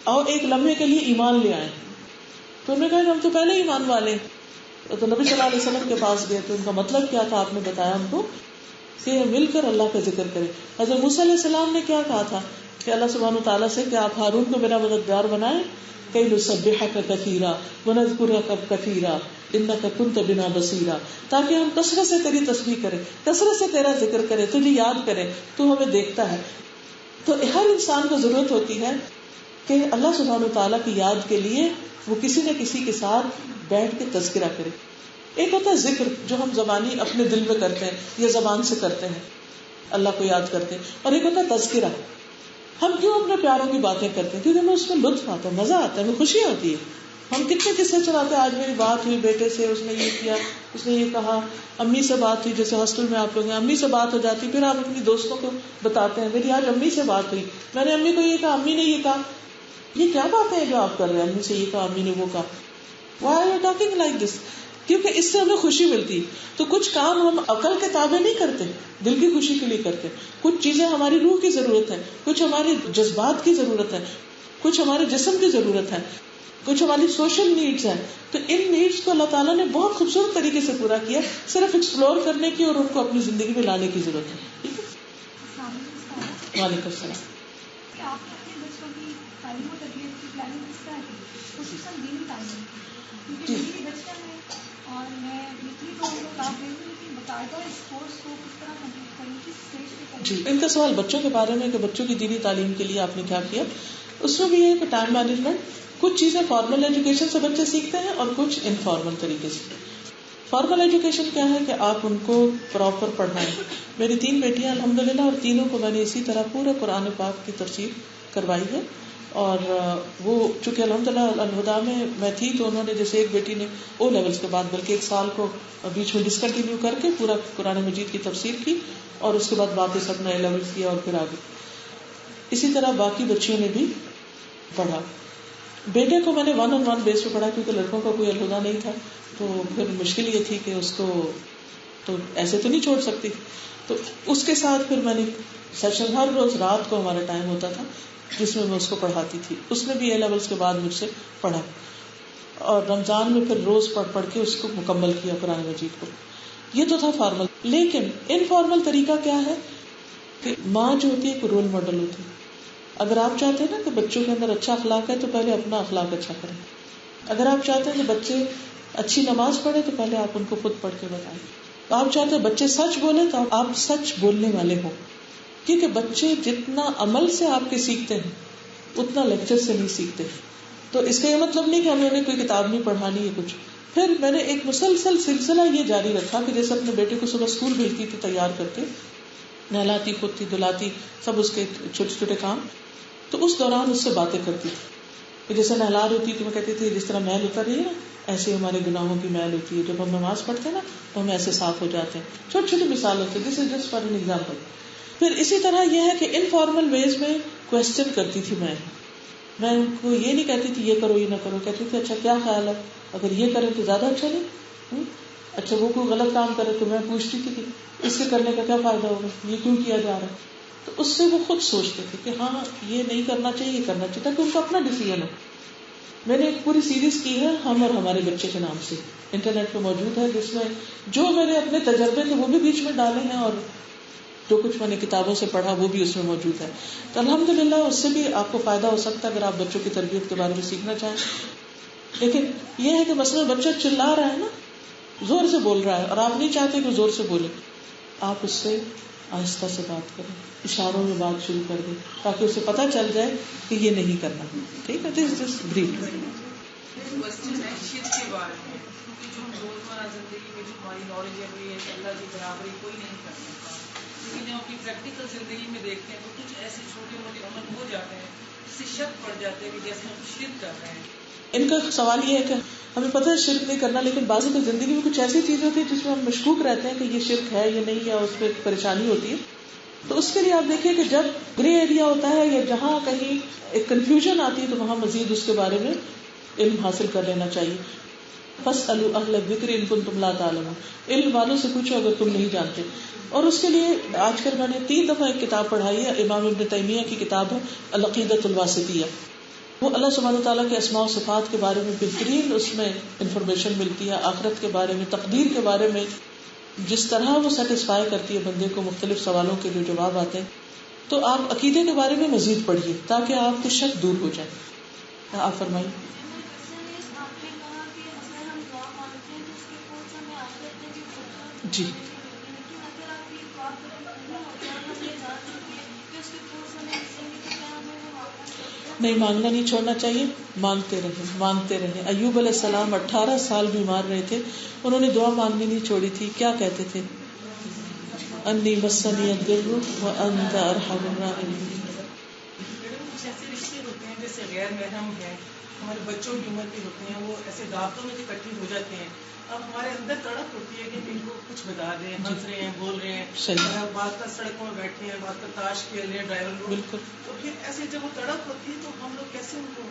آؤ ایک لمحے کے لیے ایمان لے آئیں, تو انہوں نے کہا کہ ہم تو پہلے ایمان والے. تو نبی صلی اللہ علیہ وسلم کے پاس گئے, تو ان کا مطلب کیا تھا آپ نے بتایا ہم کو, کہ مل کر اللہ کا ذکر کریں. حضرت موسیٰ علیہ السلام نے کیا کہا تھا کہ اللہ سبحانہ وتعالیٰ سے کہ آپ ہارون کو میرا مددگار بنائیں, کئی نسبحک کثیرا ونذکرک کثیرا انک کنت بنا بصیرا, تاکہ ہم کثرت سے تیری تسبیح کریں, کثرت سے تیرا ذکر کریں, تجھے یاد کریں, تو ہمیں دیکھتا ہے. تو ہر انسان کو ضرورت ہوتی ہے کہ اللہ سبحانہ وتعالیٰ کی یاد کے لیے وہ کسی نہ کسی کے ساتھ بیٹھ کے تذکرہ کرے. ایک ہوتا ہے ذکر جو ہم زبانی اپنے دل میں کرتے ہیں یا زبان سے کرتے ہیں, اللہ کو یاد کرتے ہیں, اور ایک ہوتا ہے تذکرہ. ہم کیوں اپنے پیاروں کی باتیں کرتے ہیں, کیونکہ ہمیں اس میں لطف آتا ہے, مزہ آتا ہے, ہمیں خوشی ہوتی ہے. ہم کتنے قصے چلاتے ہیں, آج میری بات ہوئی بیٹے سے, اس نے یہ کیا, اس نے یہ کہا. امی سے بات ہوئی, جیسے ہاسٹل میں آپ لوگ ہیں, امی سے بات ہو جاتی, پھر آپ اپنی دوستوں کو بتاتے ہیں میری آج امی سے بات ہوئی, میں نے امی کو یہ کہا, امی نے یہ کہا. یہ کیا باتیں ہیں جو آپ کر رہے ہیں, امی سے یہ کہا, امی نے وہ کہا. Why are you talking like this? کیونکہ اس سے ہمیں خوشی ملتی. تو کچھ کام ہم عقل کے تابع نہیں کرتے, دل کی خوشی کے لیے کرتے. کچھ چیزیں ہماری روح کی ضرورت ہے, کچھ ہماری جذبات کی ضرورت ہے, کچھ ہمارے جسم کی ضرورت ہے, کچھ ہماری سوشل نیڈز ہیں. تو ان نیڈز کو اللہ تعالیٰ نے بہت خوبصورت طریقے سے پورا کیا, صرف ایکسپلور کرنے کی اور ان کو اپنی زندگی میں لانے کی ضرورت ہے. ٹھیک ہے, وعلیکم السلام. جی, ان کا سوال بچوں کے بارے میں کہ بچوں کی دینی تعلیم کے لیے آپ نے کیا کیا. اس میں بھی یہ کہ ٹائم مینجمنٹ, کچھ چیزیں فارمل ایجوکیشن سے بچے سیکھتے ہیں اور کچھ انفارمل طریقے سے. فارمل ایجوکیشن کیا ہے کہ آپ ان کو پراپر پڑھائیں. میری 3 بیٹیاں الحمدللہ، اور تینوں کو میں نے اسی طرح پورا قرآن پاک کی تفسیر کروائی ہے. اور وہ چونکہ الحمدللہ الہدا میں تھی تو انہوں نے جیسے ایک بیٹی نے او لیولز کے بعد بلکہ 1 سال کو بیچ میں ڈسکنٹینیو کر کے پورا قرآن مجید کی تفسیر کی، اور اس کے بعد باقی سب نے لیولز کیا اور پھر آگے. اسی طرح باقی بچیوں نے بھی پڑھا. بیٹے کو میں نے 1 on 1 بیس پہ پڑھا کیونکہ لڑکوں کا کوئی الہدا نہیں تھا، تو پھر مشکل یہ تھی کہ اس کو تو ایسے تو نہیں چھوڑ سکتی. تو اس کے ساتھ پھر میں نے سیشن ہر روز رات کو ہمارا ٹائم ہوتا تھا جس میں اس کو پڑھاتی تھی. اس نے بھی اے لیولز کے بعد مجھ سے پڑھا، اور رمضان میں پھر روز پڑھ کے اس کو مکمل کیا قرآن مجید کو. یہ تو تھا فارمل. لیکن انفارمل طریقہ کیا ہے کہ ماں جو ہوتی ہے ایک رول ماڈل ہوتی ہے. اگر آپ چاہتے ہیں نا کہ بچوں کے اندر اچھا اخلاق ہے تو پہلے اپنا اخلاق اچھا کریں. اگر آپ چاہتے ہیں کہ بچے اچھی نماز پڑھیں تو پہلے آپ ان کو خود پڑھ کے بتائیں. آپ چاہتے ہیں بچے سچ بولیں تو آپ سچ بولنے والے ہوں، کیونکہ بچے جتنا عمل سے آپ کے سیکھتے ہیں اتنا لیکچر سے نہیں سیکھتے. تو اس کا یہ مطلب نہیں کہ ہمیں انہیں کوئی کتاب نہیں پڑھانی ہے کچھ. پھر میں نے ایک مسلسل سلسلہ یہ جاری رکھا کہ جیسے اپنے بیٹے کو صبح اسکول بھیجتی تھی تیار کر کے، نہلاتی پوتی دلاتی سب اس کے چھوٹے چھوٹے کام، تو اس دوران اس سے باتیں کرتی تھی. کہ جیسے نہلا رہی ہوتی تو میں کہتی تھی جس طرح میل اتر رہی ہے نا ایسے ہمارے گناہوں کی میل ہوتی ہے، جب ہم نماز پڑھتے ہیں نا تو ہم ایسے صاف ہو جاتے ہیں. چھوٹی چھوٹی مثال ہوتی ہے، this is just for an example. پھر اسی طرح یہ ہے کہ انفارمل ویز میں کوشچن کرتی تھی. میں ان کو یہ نہیں کہتی تھی یہ کرو یہ نہ کرو، کہتی تھی اچھا کیا خیال ہے، اگر یہ کرے تو زیادہ اچھا نہیں، اچھا وہ کوئی غلط کام کرے تو میں پوچھتی تھی کہ اس کے کرنے کا کیا فائدہ ہوگا، یہ کیوں کیا جا رہا ہے. تو اس سے وہ خود سوچتے تھے کہ ہاں یہ نہیں کرنا چاہیے یہ کرنا چاہیے، تاکہ ان کا اپنا ڈیسیژن ہو. میں نے ایک پوری سیریز کی ہے ہم اور ہمارے بچے کے نام سے، انٹرنیٹ پہ موجود ہے، جس میں جو میں نے اپنے تجربے تھے وہ بھی بیچ میں ڈالے ہیں، اور جو کچھ میں نے کتابوں سے پڑھا وہ بھی اس میں موجود ہے. تو الحمدللہ اس سے بھی آپ کو فائدہ ہو سکتا ہے اگر آپ بچوں کی تربیت کے بارے میں سیکھنا چاہیں. لیکن یہ ہے کہ مثلا بچہ چلا رہا ہے نا، زور سے بول رہا ہے، اور آپ نہیں چاہتے کہ زور سے بولے، آپ اس سے آہستہ سے بات کریں، اشاروں میں بات شروع کر دیں تاکہ اسے پتہ چل جائے کہ یہ نہیں کرنا. ٹھیک ہے، دس جسٹ بریف. کوشچن ہے شرک کے بارے میں، کیونکہ جو ہم روزمرہ زندگی میں جو ہماری نالج ہے وہ یہ ہے کہ اللہ کی برابری کوئی نہیں کر سکتا، لیکن جب اپنی پریکٹیکل زندگی میں دیکھتے ہیں تو کچھ ایسے چھوٹے موٹے عمل ہو جاتے ہیں جس سے شک پڑ جاتے ہیں کہ جیسے ہم شرک کر رہے ہیں. ان کا سوال یہ ہے کہ ہمیں پتہ ہے شرک نہیں کرنا، لیکن بعض اوقات زندگی میں کچھ ایسی چیزیں ہوتی ہیں جس میں ہم مشکوک رہتے ہیں کہ یہ شرک ہے یا نہیں، یا اس پہ پریشانی ہوتی ہے. تو اس کے لیے آپ دیکھیے کہ جب گرے ایریا ہوتا ہے یا جہاں کہیں ایک کنفیوژن آتی ہے تو وہاں مزید اس کے بارے میں علم حاصل کر لینا چاہیے. فاسألوا اہل الذکر ان کنتم لا تعلمون، علم والوں سے پوچھو اگر تم نہیں جانتے. اور اس کے لیے آج کل میں نے 3 دفعہ ایک کتاب پڑھائی ہے، امام ابن تیمیہ کی کتاب ہے العقیدۃ الواسطیہ. وہ اللہ سبحانہ وتعالیٰ کے اسماء و صفات کے بارے میں بہترین اس میں انفارمیشن ملتی ہے، آخرت کے بارے میں، تقدیر کے بارے میں، جس طرح وہ سیٹسفائی کرتی ہے بندے کو مختلف سوالوں کے جو جواب آتے ہیں. تو آپ عقیدے کے بارے میں مزید پڑھیے تاکہ آپ کو شک دور ہو جائے. آپ فرمائیے. جی نہیں، مانگنا نہیں چھوڑنا چاہیے، مانگتے رہیں. ایوب علیہ السلام 18 سال بیمار رہے تھے، انہوں نے دعا مانگنی نہیں چھوڑی تھی. کیا کہتے تھے؟ انی مسنی الضر وانت ارحم الراحمین. کچھ ایسے رشتے ہوتے ہیں جیسے غیر محرم ہے، ہمارے بچوں کی عمر کے ہوتے ہیں، وہ ایسے دعوتوں میں اکٹھے ہو جاتے ہیں. اب ہمارے اندر تڑپ ہوتی ہے کہ ان کو کچھ بتا دیں، ہنس رہے ہیں، بول رہے ہیں، بات کا سڑکوں میں بیٹھے ہیں، بات کا تاش کھیل رہے ہیں ڈرائیور لوگ. بالکل. تو پھر ایسے جب وہ تڑپ ہوتی ہے تو ہم لوگ کیسے ان کو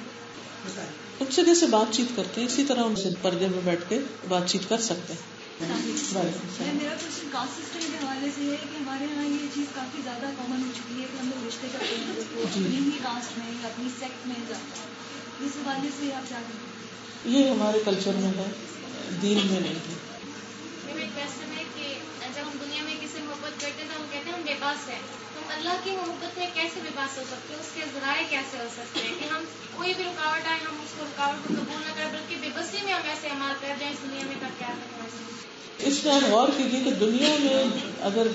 بتائیں؟ ان سے جیسے بات چیت کرتے ہیں اسی طرح ان سے پردے میں بیٹھ کے بات چیت کر سکتے ہیں. میرا کوشچن کاسٹ سسٹم کے حوالے سے ہے کہ ہمارے یہاں یہ چیز کافی زیادہ کامن ہو چکی ہے کہ ہم لوگ رشتے کرتے ہیں لوگوں کو اپنی ہی کاسٹ میں یا اپنی سیکٹ میں جاتے ہیں. اس حوالے سے آپ کیا کہیں گے؟ یہ ہمارے کلچر میں ہے، دین میں نہیں ہے. ایک کوشچن ہے کہ جب ہم دنیا میں کسی محبت کرتے ہیں تو ہم کہتے ہیں ہم بے بس ہیں، تو اللہ کی محبت میں کیسے بے بس ہو سکتے ہیں؟ اس کے ذرائع کیسے ہو سکتے ہیں کہ ہم کوئی بھی رکاوٹ آئے ہم اس کو رکاوٹ کو قبول نہ کریں بلکہ بے بسی میں ہم ایسے عمل کر جائیں اس دنیا میں کا کیا ہے؟ اس میں آپ غور کیجیے کہ دنیا میں اگر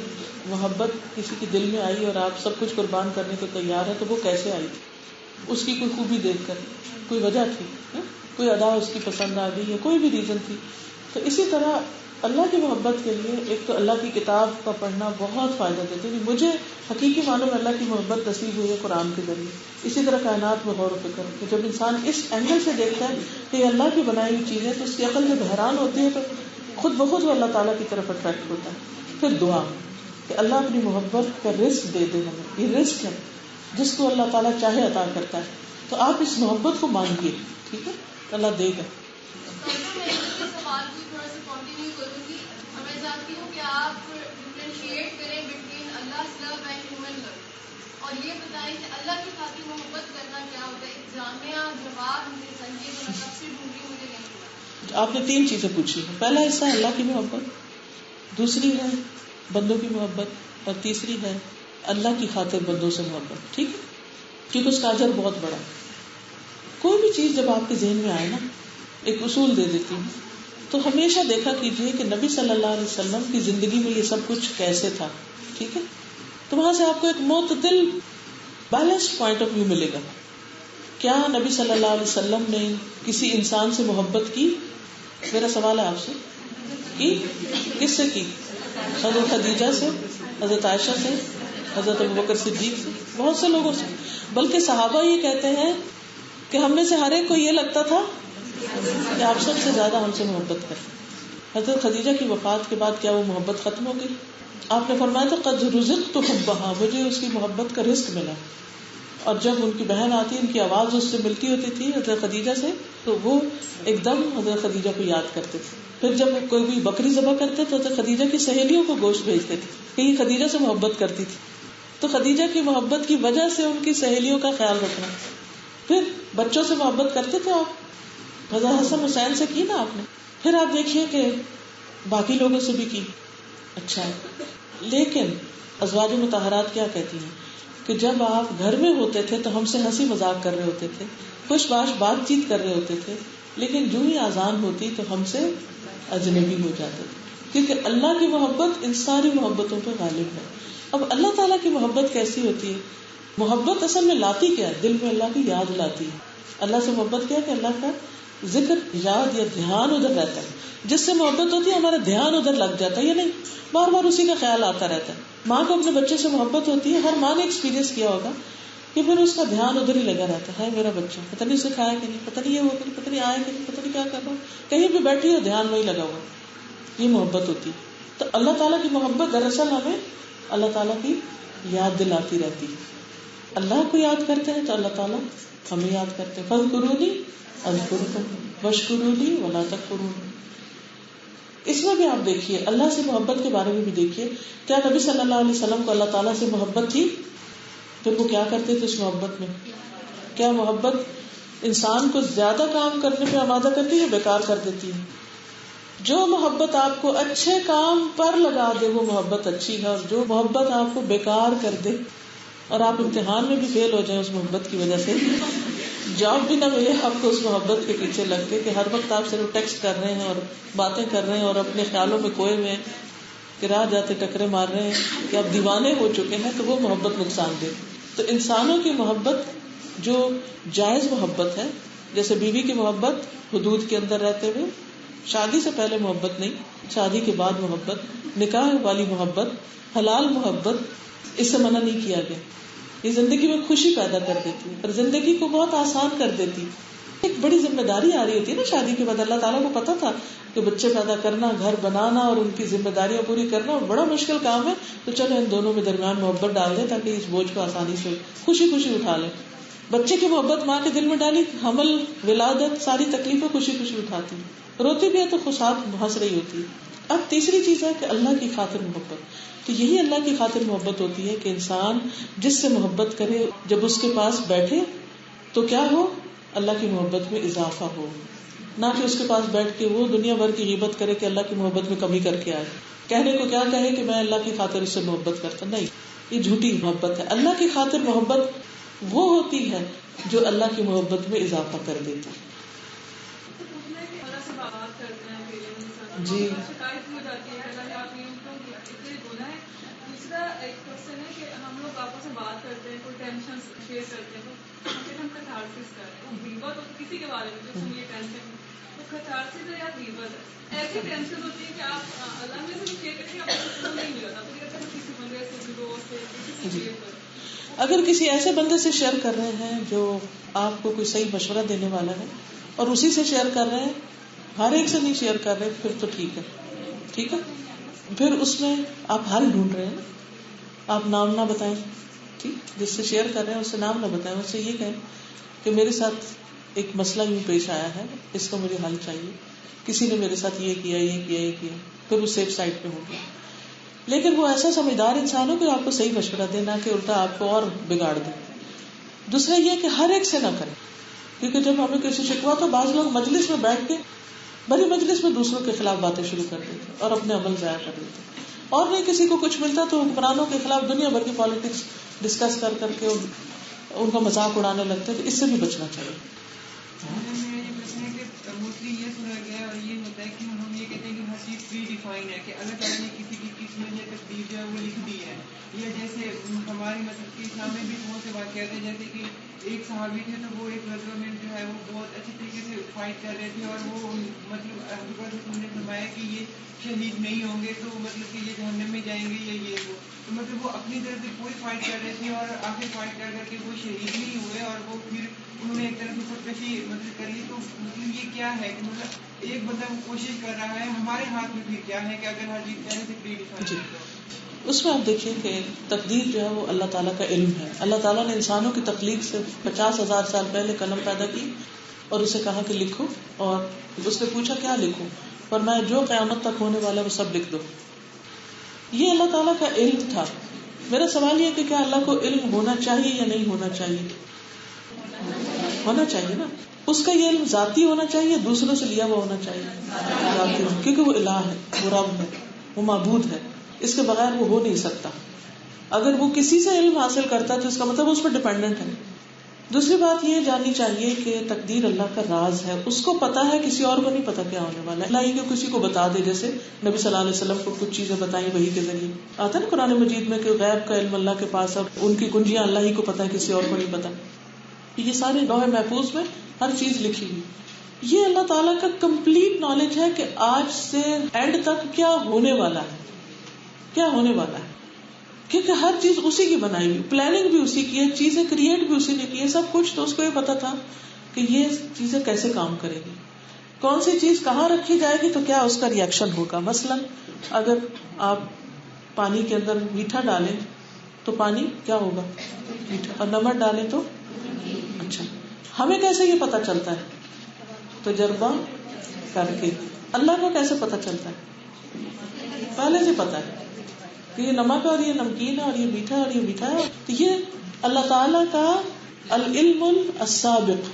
محبت کسی کے دل میں آئی اور آپ سب کچھ قربان کرنے کو تیار ہے تو وہ کیسے آئی؟ اس کی کوئی خوبی دیکھ کر، کوئی وجہ تھی، کوئی ادا اس کی پسند آ گئی یا کوئی بھی ریزن تھی. تو اسی طرح اللہ کی محبت کے لیے ایک تو اللہ کی کتاب کا پڑھنا بہت فائدہ دیتے ہیں. مجھے حقیقی معنوں میں اللہ کی محبت نصیب ہوئی ہے قرآن کے ذریعے. اسی طرح کائنات میں غور و فکر کہ جب انسان اس اینگل سے دیکھتا ہے کہ یہ اللہ کی بنائی ہوئی چیزیں تو اس کی عقل جب حیران ہوتی ہے تو خود بخود وہ اللہ تعالیٰ کی طرف اٹریکٹ ہوتا ہے. پھر دعا کہ اللہ اپنی محبت کا رزق دے دے ہمیں. یہ رزق ہے جس کو اللہ تعالیٰ چاہے عطا کرتا ہے. تو آپ اس محبت کو مانگیے, ٹھیک ہے, اللہ دے گا. سوال بھی تھوڑا سا کنٹینیو کروں گی. میں چاہتی ہوں کہ آپ ڈفرینشیٹ کریں between Allah love and human love, اور یہ بتائیں کہ اللہ کی خاطر محبت کرنا کیا ہوتا ہے. ایک جامعہ جواب مجھے چاہیے جو میں کب سے ڈھونڈ رہی ہوں, مجھے نہیں ملا. آپ نے 3 چیزیں پوچھی ہیں. پہلا حصہ ہے اللہ کی محبت, دوسری ہے بندوں کی محبت, اور تیسری ہے اللہ کی خاطر بندوں سے محبت. ٹھیک ہے, کیونکہ اس کا اجر بہت بڑا. کوئی بھی چیز جب آپ کے ذہن میں آئے نا, ایک اصول دے دیتی ہوں, تو ہمیشہ دیکھا کیجیے کہ نبی صلی اللہ علیہ وسلم کی زندگی میں یہ سب کچھ کیسے تھا. ٹھیک ہے, تو وہاں سے آپ کو ایک معتدل بیلنسڈ پوائنٹ آف ویو ملے گا. کیا نبی صلی اللہ علیہ وسلم نے کسی انسان سے محبت کی؟ میرا سوال ہے آپ سے, کی کس سے کی؟ حضرت خدیجہ سے, حضرت عائشہ سے, حضرت ابوبکر صدیق سے, بہت سے لوگوں سے. بلکہ صحابہ یہ کہتے ہیں کہ ہم میں سے ہر ایک کو یہ لگتا تھا کہ آپ سب سے زیادہ ہم سے محبت کریں. حضرت خدیجہ کی وفات کے بعد کیا وہ محبت ختم ہو گئی؟ آپ نے فرمایا تھا قد رزقت حبها, مجھے اس کی محبت کا رزق ملا. اور جب ان کی بہن آتی, ان کی آواز اس سے ملتی ہوتی تھی حضرت خدیجہ سے, تو وہ ایک دم حضرت خدیجہ کو یاد کرتے تھے. پھر جب کوئی بھی بکری ذبح کرتے تو حضرت خدیجہ کی سہیلیوں کو گوشت بھیجتے تھے کہ یہ خدیجہ سے محبت کرتی تھی. تو خدیجہ کی محبت کی وجہ سے ان کی سہیلیوں کا خیال رکھنا. پھر بچوں سے محبت کرتے تھے آپ, حضرت حسن حسین سے کی نا آپ نے. پھر آپ دیکھیے کہ باقی لوگوں سے بھی کی. اچھا, لیکن ازواج مطہرات کیا کہتی ہیں کہ جب آپ گھر میں ہوتے تھے تو ہم سے ہنسی مذاق کر رہے ہوتے تھے, خوش باش بات چیت کر رہے ہوتے تھے, لیکن جو ہی آزان ہوتی تو ہم سے اجنبی ہو جاتے تھے, کیونکہ اللہ کی محبت ان ساری محبتوں پہ غالب ہے. اب اللہ تعالیٰ کی محبت کیسی ہوتی ہے؟ محبت اصل میں لاتی کیا ہے؟ دل میں اللہ کی یاد لاتی ہے. اللہ سے محبت کیا ہے کہ اللہ کا ذکر, یاد یا دھیان ادھر رہتا ہے. جس سے محبت ہوتی ہے ہمارا دھیان ادھر لگ جاتا ہے, یا نہیں بار بار اسی کا خیال آتا رہتا ہے. ماں کو اپنے بچے سے محبت ہوتی ہے, ہر ماں نے ایکسپیرینس کیا ہوگا کہ پھر اس کا دھیان ادھر ہی لگا رہتا ہے میرا بچہ, پتہ نہیں اسے کھایا کہ نہیں, پتہ نہیں یہ ہوا کہ نہیں, پتہ نہیں آیا کہ نہیں, پتہ نہیں کیا کر رہا, کہیں بھی بیٹھی ہو دھیان وہی لگا ہوا. یہ محبت ہوتی ہے. تو اللہ تعالیٰ کی محبت دراصل ہمیں اللہ تعالیٰ کی یاد دلاتی رہتی ہے. اللہ کو یاد کرتے ہیں تو اللہ تعالیٰ ہمیں یاد کرتے ہیں. فاذکرونی اذکرکم واشکرونی ولا تکفرون. اس میں بھی آپ دیکھیے اللہ سے محبت کے بارے میں بھی دیکھیے. کیا نبی صلی اللہ علیہ وسلم کو اللہ تعالیٰ سے محبت تھی؟ پھر وہ کیا کرتے تھے اس محبت میں؟ کیا محبت انسان کو زیادہ کام کرنے پہ آمادہ کرتی ہے یا بیکار کر دیتی ہے؟ جو محبت آپ کو اچھے کام پر لگا دے وہ محبت اچھی ہے, اور جو محبت آپ کو بیکار کر دے اور آپ امتحان میں بھی فیل ہو جائیں اس محبت کی وجہ سے, جاب بھی نہ ملے آپ کو اس محبت کے پیچھے لگ کے کہ ہر وقت آپ صرف ٹیکسٹ کر رہے ہیں اور باتیں کر رہے ہیں اور اپنے خیالوں میں کھوئے ہوئے ہیں کہ راہ جاتے ٹکرے مار رہے ہیں کہ آپ دیوانے ہو چکے ہیں, تو وہ محبت نقصان دے. تو انسانوں کی محبت جو جائز محبت ہے, جیسے بیوی کی محبت حدود کے اندر رہتے ہوئے, شادی سے پہلے محبت نہیں, شادی کے بعد محبت, نکاح والی محبت, حلال محبت, اس سے منع نہیں کیا گیا. یہ زندگی میں خوشی پیدا کر دیتی ہے اور زندگی کو بہت آسان کر دیتی ہے. ایک بڑی ذمہ داری آ رہی ہوتی ہے نا شادی کے بعد. اللہ تعالیٰ کو پتا تھا کہ بچے پیدا کرنا, گھر بنانا اور ان کی ذمہ داریاں پوری کرنا بڑا مشکل کام ہے, تو چلو ان دونوں میں درمیان محبت ڈال دیں تاکہ اس بوجھ کو آسانی سے خوشی خوشی اٹھا لیں. بچے کی محبت ماں کے دل میں ڈالی, حمل ولادت ساری تکلیفیں خوشی خوشی اٹھاتی, روتی بھی ہے تو خوشحال ہنس رہی ہوتی ہے. اب تیسری چیز ہے کہ اللہ کی خاطر محبت. تو یہی اللہ کی خاطر محبت ہوتی ہے کہ انسان جس سے محبت کرے جب اس کے پاس بیٹھے تو کیا ہو, اللہ کی محبت میں اضافہ ہو, نہ کہ اس کے پاس بیٹھ کے وہ دنیا بھر کی غیبت کرے کہ اللہ کی محبت میں کمی کر کے آئے. کہنے کو کیا کہے کہ میں اللہ کی خاطر اس سے محبت کرتا, نہیں, یہ جھوٹی محبت ہے. اللہ کی خاطر محبت وہ ہوتی ہے جو اللہ کی محبت میں اضافہ کر دیتی ہے. جی دوسرا ایک کوشچن ہے کہ ہم لوگ آپس میں بات کرتے ہیں, کوئی ٹینشن شیئر کرتے ہیں, تو پھر ہم کتھارسس کرتے ہیں, وہ غیبت کسی کے بارے میں جو یہ ٹینشن تو کچارسی تو یار غیبت ہے. ایسی ٹینشن ہوتی ہے کہ آپ اللہ میں سے شیئر کریں آپ کو سمجھ نہیں ملتا تو کہتے ہیں کسی بندے سے دوست سے کسی سے شیئر کریں. اگر کسی ایسے بندے سے شیئر کر رہے ہیں جو آپ کو کوئی صحیح مشورہ دینے والا ہے اور اسی سے شیئر کر رہے ہیں, ہر ایک سے نہیں شیئر کر رہے, پھر تو ٹھیک ہے, ٹھیک ہے. پھر اس میں آپ حل ڈھونڈ رہے ہیں, آپ نام نہ بتائیں, ٹھیک, جس سے شیئر کر رہے ہیں اس سے نام نہ بتائیں, اس سے یہ کہیں کہ میرے ساتھ ایک مسئلہ یوں پیش آیا ہے, اس کا مجھے حل چاہیے, کسی نے میرے ساتھ یہ کیا, پھر وہ سیف سائڈ پہ ہو گیا. لیکن وہ ایسا سمجھدار انسان ہو کہ آپ کو صحیح مشورہ دے, نہ کہ الٹا آپ کو اور بگاڑ دے. دوسرا یہ کہ ہر ایک سے نہ کریں, کیونکہ جب ہمیں کسی شکوا تو بعض لوگ مجلس میں بیٹھ کے بڑی مجلس میں دوسروں کے خلاف باتیں شروع کر دیتے اور اپنے عمل ضائع کر دیتے, اور نہیں کسی کو کچھ ملتا تو حکمرانوں کے خلاف دنیا بھر کی پالیٹکس ڈسکس کر کے ان کا مذاق اڑانے لگتے. تو اس سے بھی بچنا چاہیے. موسٹلی یہ سنا گیا ہے اور یہ ہوتا ہے کہ ہم یہ کہتے ہیں کہ ہر چیز پری ڈیفائن ہے, کہ اللہ تعالیٰ نے کسی کی قسمت یا تقدیر جو ہے وہ لکھ دی ہے. یا جیسے ہماری مطلب کہ اسلام میں بھی بہت سے واقعات ہیں, جیسے کہ ایک صحابی تھے تو وہ ایک غزوہ میں جو ہے وہ بہت اچھی طریقے سے فائٹ کر رہے تھے, اور وہ مطلب حضرت نے فرمایا کہ یہ شہید نہیں ہوں گے تو مطلب کہ یہ جہنم میں جائیں گے یا یہ وہ, تو مطلب وہ اپنی طرف سے پوری فائٹ کر رہے تھے اور آخر فائٹ کر کے وہ شہید نہیں ہوئے, اور وہ پھر انہوں نے ایک طرف سے خودکشی مطلب کری. تو مطلب یہ کیا ہے کہ مطلب ایک بندہ وہ کوشش کر رہا ہے, ہمارے ہاتھ میں پھر کیا ہے کہ اگر ہر چیز پہلے سے پری ڈیفائن ہے. اس میں آپ دیکھیے کہ تقدیر جو ہے وہ اللہ تعالیٰ کا علم ہے. اللہ تعالیٰ نے انسانوں کی تخلیق سے 50,000 سال پہلے قلم پیدا کی اور اسے کہا کہ لکھو, اور اس نے پوچھا کیا لکھوں, اور میں جو قیامت تک ہونے والا وہ سب لکھ دو. یہ اللہ تعالیٰ کا علم تھا. میرا سوال یہ کہ کیا اللہ کو علم ہونا چاہیے یا نہیں ہونا چاہیے؟ ہونا چاہیے نا. اس کا یہ علم ذاتی ہونا چاہیے, دوسروں سے لیا ہوا ہونا چاہیے ذاتی, کیونکہ وہ الہ ہے, وہ رب ہے, وہ معبود ہے, اس کے بغیر وہ ہو نہیں سکتا. اگر وہ کسی سے علم حاصل کرتا ہے تو اس کا مطلب اس پر ڈیپینڈنٹ ہے. دوسری بات یہ جاننی چاہیے کہ تقدیر اللہ کا راز ہے, اس کو پتا ہے, کسی اور کو نہیں پتا کیا ہونے والا ہے. اللہ ہی کہ کسی کو بتا دے, جیسے نبی صلی اللہ علیہ وسلم کو کچھ چیزیں بتائیں وحی کے ذریعے. آتا ہے نا قرآن مجید میں کہ غیب کا علم اللہ کے پاس ہے, ان کی کنجیاں اللہ ہی کو پتا ہے, کسی اور کو نہیں پتا. یہ سارے لوح محفوظ میں ہر چیز لکھی ہوئی. یہ اللہ تعالیٰ کا کمپلیٹ نالج ہے کہ آج سے اینڈ تک کیا ہونے والا ہے, کیا ہونے والا ہے, کیونکہ ہر چیز اسی کی بنائی ہوئی, پلاننگ بھی اسی کی ہے, چیزیں کریٹ بھی اسی نے کی ہے, سب کچھ. تو اس کو یہ پتا تھا کہ یہ چیزیں کیسے کام کرے گی, کون سی چیز کہاں رکھی جائے گی تو کیا اس کا ریئیکشن ہوگا. مثلا اگر آپ پانی کے اندر میٹھا ڈالیں تو پانی کیا ہوگا, میٹھا, اور نمک ڈالیں تو اچھا. ہمیں کیسے یہ پتا چلتا ہے؟ تجربہ کر کے. اللہ کو کیسے پتا چلتا ہے؟ پہلے سے پتا ہے کہ یہ نمک اور یہ نمکین ہے اور یہ میٹھا اور یہ میٹھا ہے. تو یہ اللہ تعالیٰ کا العلم السابق,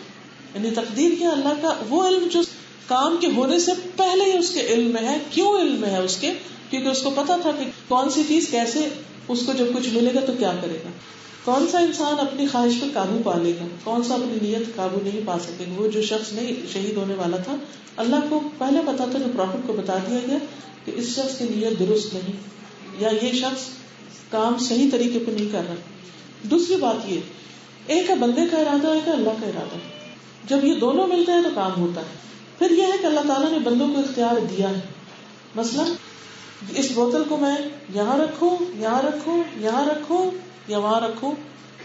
یعنی تقدیر کیا اللہ کا وہ علم جو کام کے ہونے سے پہلے ہی اس کے علم میں ہے. کیوں علم میں ہے اس کے؟ کیونکہ اس کو پتا تھا کہ کون سی چیز کیسے اس کو جب کچھ ملے گا تو کیا کرے گا, کون سا انسان اپنی خواہش پہ قابو پا لے گا, کون سا اپنی نیت قابو نہیں پا سکے گا. وہ جو شخص نہیں شہید ہونے والا تھا, اللہ کو پہلے پتا تھا, جو پروفٹ کو بتا دیا گیا کہ اس شخص کی نیت درست نہیں, یا یہ شخص کام صحیح طریقے پہ نہیں کر رہا. دوسری بات یہ ایک ہے بندے کا ارادہ, ایک ہے اللہ کا ارادہ. جب یہ دونوں ملتے ہیں تو کام ہوتا ہے. پھر یہ ہے کہ اللہ تعالیٰ نے بندوں کو اختیار دیا ہے. مثلا اس بوتل کو میں یہاں رکھوں, یہاں رکھوں, یہاں رکھوں یا وہاں رکھوں,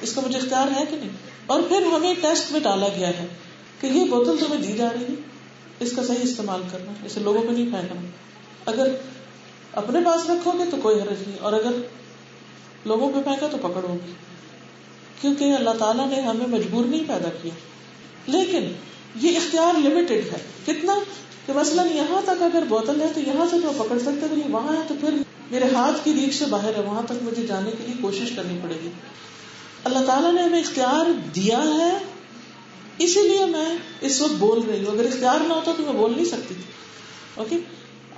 اس کا مجھے اختیار ہے کہ نہیں. اور پھر ہمیں ٹیسٹ میں ڈالا گیا ہے کہ یہ بوتل تمہیں دی جا رہی ہے, اس کا صحیح استعمال کرنا, اسے لوگوں پہ نہیں پھینکنا. اگر اپنے پاس رکھو گے تو کوئی حرج نہیں, اور اگر لوگوں پہ پھینکا تو پکڑ ہوگی, کیونکہ اللہ تعالیٰ نے ہمیں مجبور نہیں پیدا کیا. لیکن یہ اختیار لمیٹڈ ہے. کتنا کہ مثلاً یہاں تک اگر بوتل ہے تو یہاں سے تو پکڑ سکتے, تو وہاں ہے تو پھر میرے ہاتھ کی ریچھ سے باہر ہے, وہاں تک مجھے جانے کے لیے کوشش کرنی پڑے گی. اللہ تعالیٰ نے ہمیں اختیار دیا ہے, اسی لیے میں اس وقت بول رہی ہوں. اگر اختیار نہ ہوتا تو میں بول نہیں سکتی تھی. اوکے,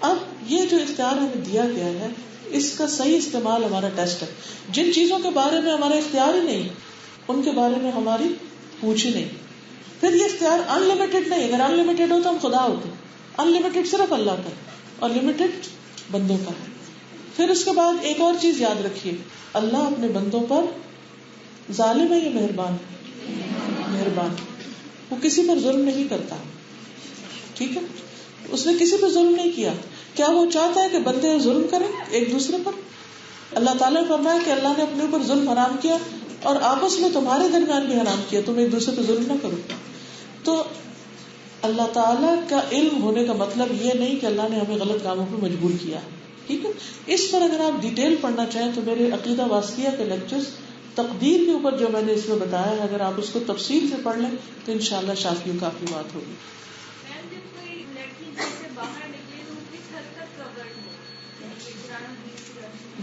اب یہ جو اختیار ہمیں دیا گیا ہے, اس کا صحیح استعمال ہمارا ٹیسٹ ہے. جن چیزوں کے بارے میں ہمارا اختیار ہی نہیں, ان کے بارے میں ہماری پوچھ ہی نہیں. پھر یہ اختیار ان لمیٹڈ نہیں. اگر ان لمیٹڈ ہو تو ہم خدا ہوتے. ان لمیٹڈ صرف اللہ کا اور لمیٹڈ بندوں کا ہے. پھر اس کے بعد ایک اور چیز یاد رکھیے, اللہ اپنے بندوں پر ظالم ہے یا مہربان؟ مہربان. وہ کسی پر ظلم نہیں کرتا. ٹھیک ہے, اس نے کسی پہ ظلم نہیں کیا. کیا وہ چاہتا ہے کہ بندے ظلم کریں ایک دوسرے پر؟ اللہ تعالیٰ نے فرمایا کہ اللہ نے اپنے اوپر ظلم حرام کیا اور آپس میں تمہارے درمیان بھی حرام کیا, تم ایک دوسرے پہ ظلم نہ کرو. تو اللہ تعالیٰ کا علم ہونے کا مطلب یہ نہیں کہ اللہ نے ہمیں غلط کاموں پہ مجبور کیا. ٹھیک ہے, اس پر اگر آپ ڈیٹیل پڑھنا چاہیں تو میرے عقیدہ واسطیہ کے لیکچرز تقدیر کے اوپر جو میں نے اس میں بتایا ہے, اگر آپ اس کو تفصیل سے پڑھ لیں تو انشاءاللہ شافی و کافی بات ہوگی.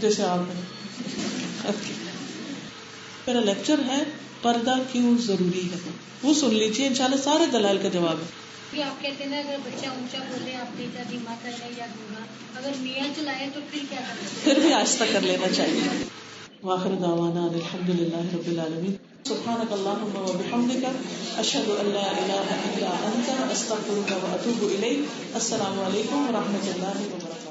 جیسے آپ ہیں, میرا لیکچر ہے پردہ کیوں ضروری ہے, وہ سن لیجیے, انشاءاللہ سارے دلائل کا جواب ہے. آپ کہتے ہیں نا اگر بچہ اونچا بولے آپ بیٹا دھیما کر لیں یا دھیما, اگر میاں چلائے تو پھر کیا کرنا چاہیے؟ پھر بھی آہستہ کر لینا چاہیے. وآخر دعوانا الحمدللہ رب العالمین. سبحانک اللہم و بحمدک, اشہد ان لا الہ الا انت, استغفرک و اتوب الیک. السلام علیکم و رحمۃ اللہ وبرکاتہ.